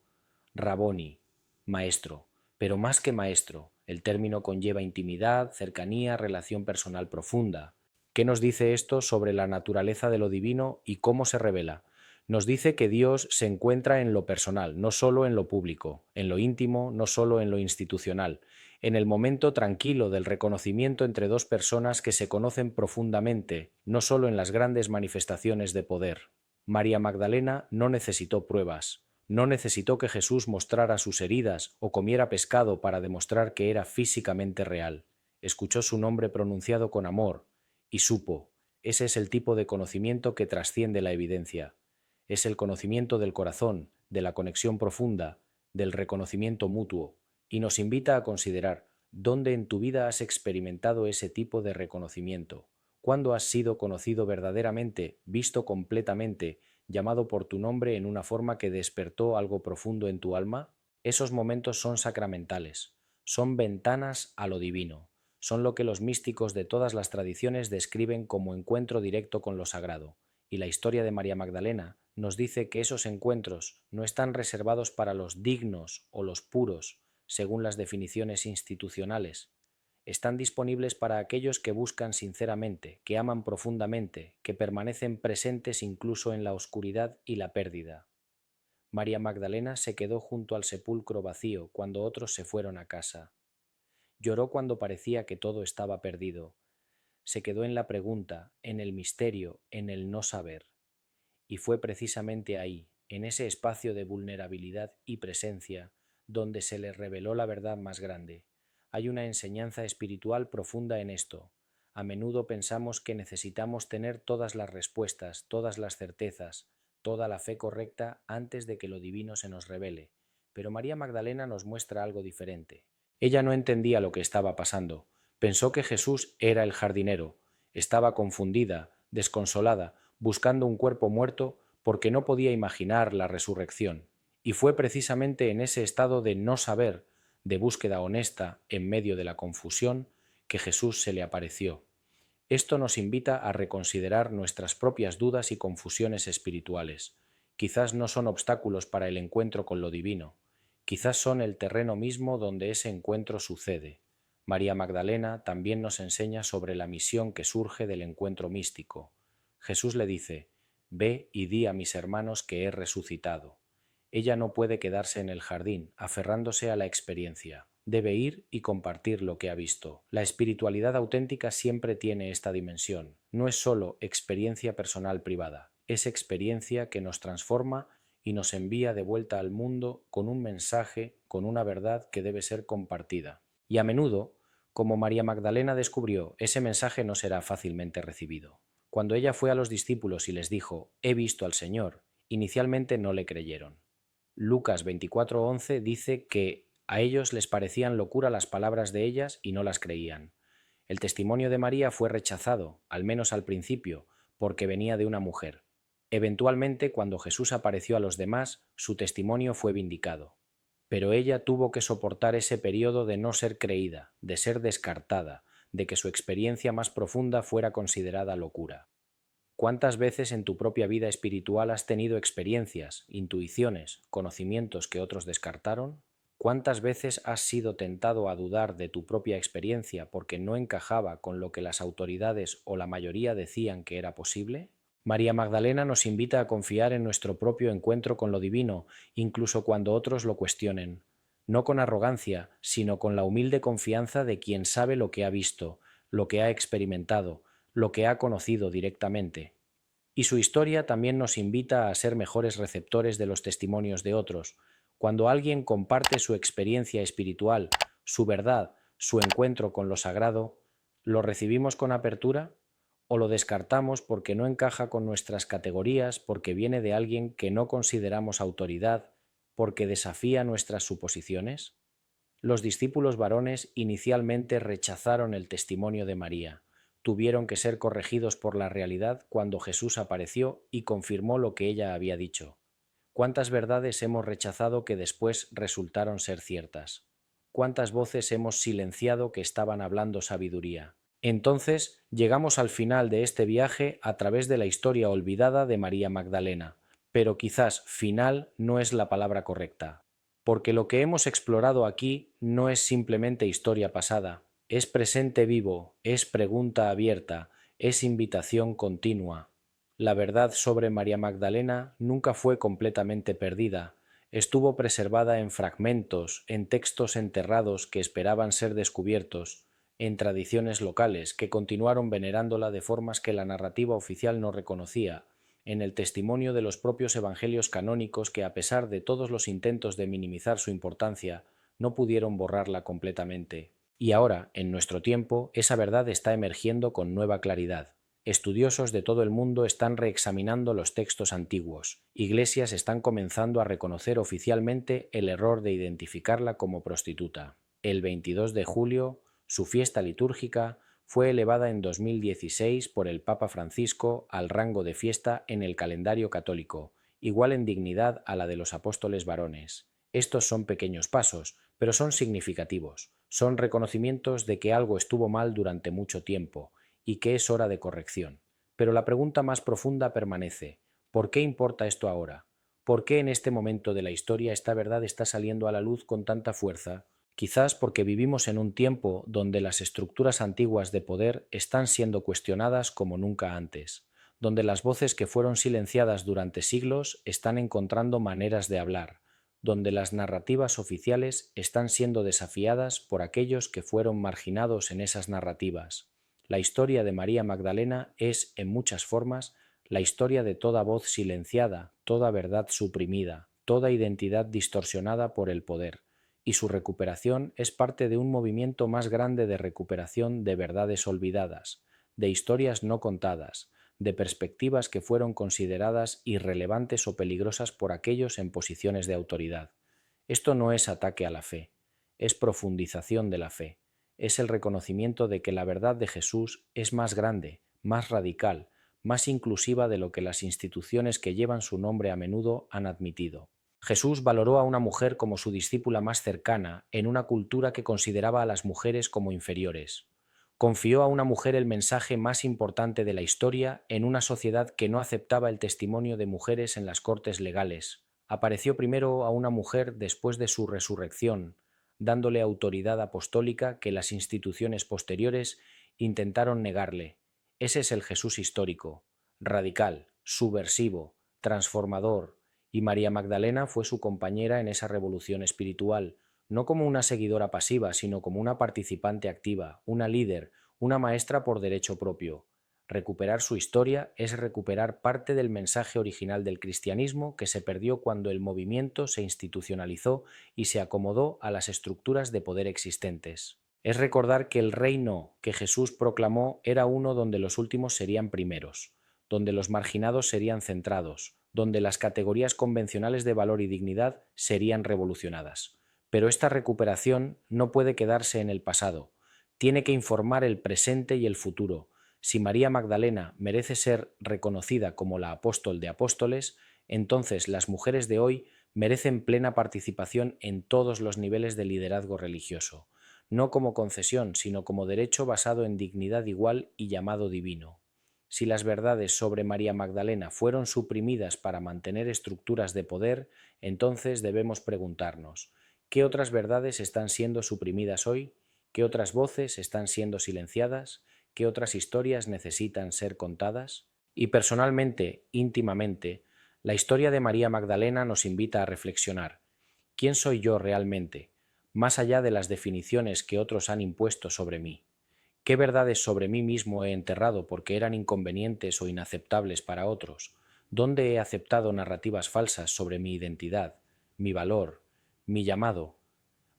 Raboni, maestro, pero más que maestro, el término conlleva intimidad, cercanía, relación personal profunda. ¿Qué nos dice esto sobre la naturaleza de lo divino y cómo se revela? Nos dice que Dios se encuentra en lo personal, no solo en lo público, en lo íntimo, no solo en lo institucional, en el momento tranquilo del reconocimiento entre dos personas que se conocen profundamente, no solo en las grandes manifestaciones de poder. María Magdalena no necesitó pruebas, no necesitó que Jesús mostrara sus heridas o comiera pescado para demostrar que era físicamente real. Escuchó su nombre pronunciado con amor y supo. Ese es el tipo de conocimiento que trasciende la evidencia. Es el conocimiento del corazón, de la conexión profunda, del reconocimiento mutuo, y nos invita a considerar dónde en tu vida has experimentado ese tipo de reconocimiento, cuándo has sido conocido verdaderamente, visto completamente, llamado por tu nombre en una forma que despertó algo profundo en tu alma. Esos momentos son sacramentales, son ventanas a lo divino, son lo que los místicos de todas las tradiciones describen como encuentro directo con lo sagrado, y la historia de María Magdalena nos dice que esos encuentros no están reservados para los dignos o los puros, según las definiciones institucionales. Están disponibles para aquellos que buscan sinceramente, que aman profundamente, que permanecen presentes incluso en la oscuridad y la pérdida. María Magdalena se quedó junto al sepulcro vacío cuando otros se fueron a casa. Lloró cuando parecía que todo estaba perdido. Se quedó en la pregunta, en el misterio, en el no saber. Y fue precisamente ahí, en ese espacio de vulnerabilidad y presencia, donde se le reveló la verdad más grande. Hay una enseñanza espiritual profunda en esto. A menudo pensamos que necesitamos tener todas las respuestas, todas las certezas, toda la fe correcta antes de que lo divino se nos revele. Pero María Magdalena nos muestra algo diferente. Ella no entendía lo que estaba pasando. Pensó que Jesús era el jardinero. Estaba confundida, desconsolada, buscando un cuerpo muerto porque no podía imaginar la resurrección. Y fue precisamente en ese estado de no saber, de búsqueda honesta en medio de la confusión, que Jesús se le apareció. Esto nos invita a reconsiderar nuestras propias dudas y confusiones espirituales. Quizás no son obstáculos para el encuentro con lo divino, quizás son el terreno mismo donde ese encuentro sucede. María Magdalena también nos enseña sobre la misión que surge del encuentro místico. Jesús le dice: «Ve y di a mis hermanos que he resucitado». Ella no puede quedarse en el jardín, aferrándose a la experiencia. Debe ir y compartir lo que ha visto. La espiritualidad auténtica siempre tiene esta dimensión. No es solo experiencia personal privada, es experiencia que nos transforma y nos envía de vuelta al mundo con un mensaje, con una verdad que debe ser compartida. Y a menudo, como María Magdalena descubrió, ese mensaje no será fácilmente recibido. Cuando ella fue a los discípulos y les dijo: «He visto al Señor», inicialmente no le creyeron. Lucas 24:11 dice que a ellos les parecían locura las palabras de ellas y no las creían. El testimonio de María fue rechazado, al menos al principio, porque venía de una mujer. Eventualmente, cuando Jesús apareció a los demás, su testimonio fue vindicado. Pero ella tuvo que soportar ese periodo de no ser creída, de ser descartada, de que su experiencia más profunda fuera considerada locura. ¿Cuántas veces en tu propia vida espiritual has tenido experiencias, intuiciones, conocimientos que otros descartaron? ¿Cuántas veces has sido tentado a dudar de tu propia experiencia porque no encajaba con lo que las autoridades o la mayoría decían que era posible? María Magdalena nos invita a confiar en nuestro propio encuentro con lo divino, incluso cuando otros lo cuestionen, no con arrogancia, sino con la humilde confianza de quien sabe lo que ha visto, lo que ha experimentado, lo que ha conocido directamente. Y su historia también nos invita a ser mejores receptores de los testimonios de otros. Cuando alguien comparte su experiencia espiritual, su verdad, su encuentro con lo sagrado, ¿lo recibimos con apertura o lo descartamos porque no encaja con nuestras categorías, porque viene de alguien que no consideramos autoridad, porque desafía nuestras suposiciones? Los discípulos varones inicialmente rechazaron el testimonio de María. Tuvieron que ser corregidos por la realidad cuando Jesús apareció y confirmó lo que ella había dicho. ¿Cuántas verdades hemos rechazado que después resultaron ser ciertas? ¿Cuántas voces hemos silenciado que estaban hablando sabiduría? Entonces llegamos al final de este viaje a través de la historia olvidada de María Magdalena, pero quizás final no es la palabra correcta, porque lo que hemos explorado aquí no es simplemente historia pasada, es presente vivo, es pregunta abierta, es invitación continua. La verdad sobre María Magdalena nunca fue completamente perdida, estuvo preservada en fragmentos, en textos enterrados que esperaban ser descubiertos, en tradiciones locales que continuaron venerándola de formas que la narrativa oficial no reconocía, en el testimonio de los propios evangelios canónicos que, a pesar de todos los intentos de minimizar su importancia, no pudieron borrarla completamente. Y ahora, en nuestro tiempo, esa verdad está emergiendo con nueva claridad. Estudiosos de todo el mundo están reexaminando los textos antiguos. Iglesias están comenzando a reconocer oficialmente el error de identificarla como prostituta. El 22 de julio, su fiesta litúrgica fue elevada en 2016 por el Papa Francisco al rango de fiesta en el calendario católico, igual en dignidad a la de los apóstoles varones. Estos son pequeños pasos, pero son significativos. Son reconocimientos de que algo estuvo mal durante mucho tiempo y que es hora de corrección. Pero la pregunta más profunda permanece: ¿por qué importa esto ahora? ¿Por qué en este momento de la historia esta verdad está saliendo a la luz con tanta fuerza? Quizás porque vivimos en un tiempo donde las estructuras antiguas de poder están siendo cuestionadas como nunca antes, donde las voces que fueron silenciadas durante siglos están encontrando maneras de hablar, donde las narrativas oficiales están siendo desafiadas por aquellos que fueron marginados en esas narrativas. La historia de María Magdalena es, en muchas formas, la historia de toda voz silenciada, toda verdad suprimida, toda identidad distorsionada por el poder, y su recuperación es parte de un movimiento más grande de recuperación de verdades olvidadas, de historias no contadas, de perspectivas que fueron consideradas irrelevantes o peligrosas por aquellos en posiciones de autoridad. Esto no es ataque a la fe, es profundización de la fe, es el reconocimiento de que la verdad de Jesús es más grande, más radical, más inclusiva de lo que las instituciones que llevan su nombre a menudo han admitido. Jesús valoró a una mujer como su discípula más cercana en una cultura que consideraba a las mujeres como inferiores. Confió a una mujer el mensaje más importante de la historia en una sociedad que no aceptaba el testimonio de mujeres en las cortes legales. Apareció primero a una mujer después de su resurrección, dándole autoridad apostólica que las instituciones posteriores intentaron negarle. Ese es el Jesús histórico, radical, subversivo, transformador, y María Magdalena fue su compañera en esa revolución espiritual, no como una seguidora pasiva, sino como una participante activa, una líder, una maestra por derecho propio. Recuperar su historia es recuperar parte del mensaje original del cristianismo que se perdió cuando el movimiento se institucionalizó y se acomodó a las estructuras de poder existentes. Es recordar que el reino que Jesús proclamó era uno donde los últimos serían primeros, donde los marginados serían centrados, donde las categorías convencionales de valor y dignidad serían revolucionadas. Pero esta recuperación no puede quedarse en el pasado, tiene que informar el presente y el futuro. Si María Magdalena merece ser reconocida como la apóstol de apóstoles, entonces las mujeres de hoy merecen plena participación en todos los niveles de liderazgo religioso, no como concesión, sino como derecho basado en dignidad igual y llamado divino. Si las verdades sobre María Magdalena fueron suprimidas para mantener estructuras de poder, entonces debemos preguntarnos: ¿qué otras verdades están siendo suprimidas hoy? ¿Qué otras voces están siendo silenciadas? ¿Qué otras historias necesitan ser contadas? Y personalmente, íntimamente, la historia de María Magdalena nos invita a reflexionar: ¿quién soy yo realmente, más allá de las definiciones que otros han impuesto sobre mí? ¿Qué verdades sobre mí mismo he enterrado porque eran inconvenientes o inaceptables para otros? ¿Dónde he aceptado narrativas falsas sobre mi identidad, mi valor, mi llamado?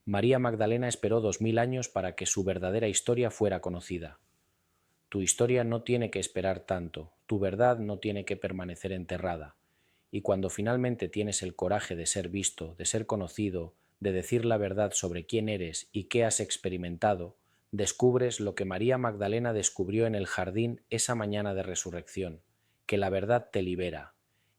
María Magdalena esperó 2000 años para que su verdadera historia fuera conocida. Tu historia no tiene que esperar tanto, tu verdad no tiene que permanecer enterrada. Y cuando finalmente tienes el coraje de ser visto, de ser conocido, de decir la verdad sobre quién eres y qué has experimentado, descubres lo que María Magdalena descubrió en el jardín esa mañana de resurrección: que la verdad te libera,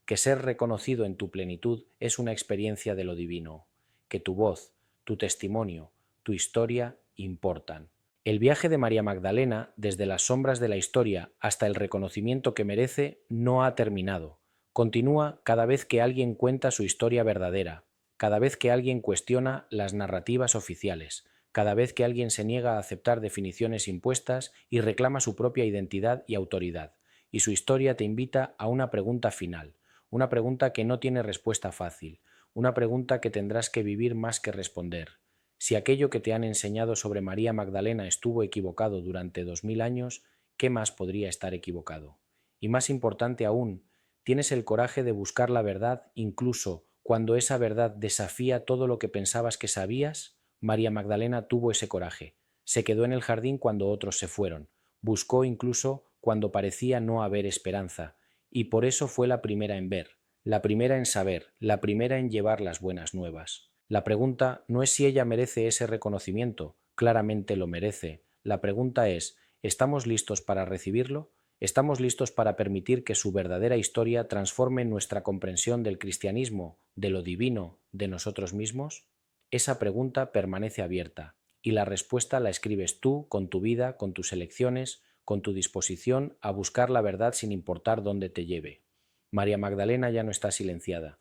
que ser reconocido en tu plenitud es una experiencia de lo divino, que tu voz, tu testimonio, tu historia importan. El viaje de María Magdalena, desde las sombras de la historia hasta el reconocimiento que merece, no ha terminado. Continúa cada vez que alguien cuenta su historia verdadera, cada vez que alguien cuestiona las narrativas oficiales, cada vez que alguien se niega a aceptar definiciones impuestas y reclama su propia identidad y autoridad. y su historia te invita a una pregunta final, una pregunta que no tiene respuesta fácil, una pregunta que tendrás que vivir más que responder. Si aquello que te han enseñado sobre María Magdalena estuvo equivocado durante 2000 años, ¿qué más podría estar equivocado? Y más importante aún, ¿tienes el coraje de buscar la verdad incluso cuando esa verdad desafía todo lo que pensabas que sabías? María Magdalena tuvo ese coraje. Se quedó en el jardín cuando otros se fueron. Buscó incluso cuando parecía no haber esperanza. Y por eso fue la primera en ver, la primera en saber, la primera en llevar las buenas nuevas. La pregunta no es si ella merece ese reconocimiento, claramente lo merece. La pregunta es, ¿estamos listos para recibirlo? ¿Estamos listos para permitir que su verdadera historia transforme nuestra comprensión del cristianismo, de lo divino, de nosotros mismos? Esa pregunta permanece abierta, y la respuesta la escribes tú con tu vida, con tus elecciones, con tu disposición a buscar la verdad sin importar dónde te lleve. María Magdalena ya no está silenciada,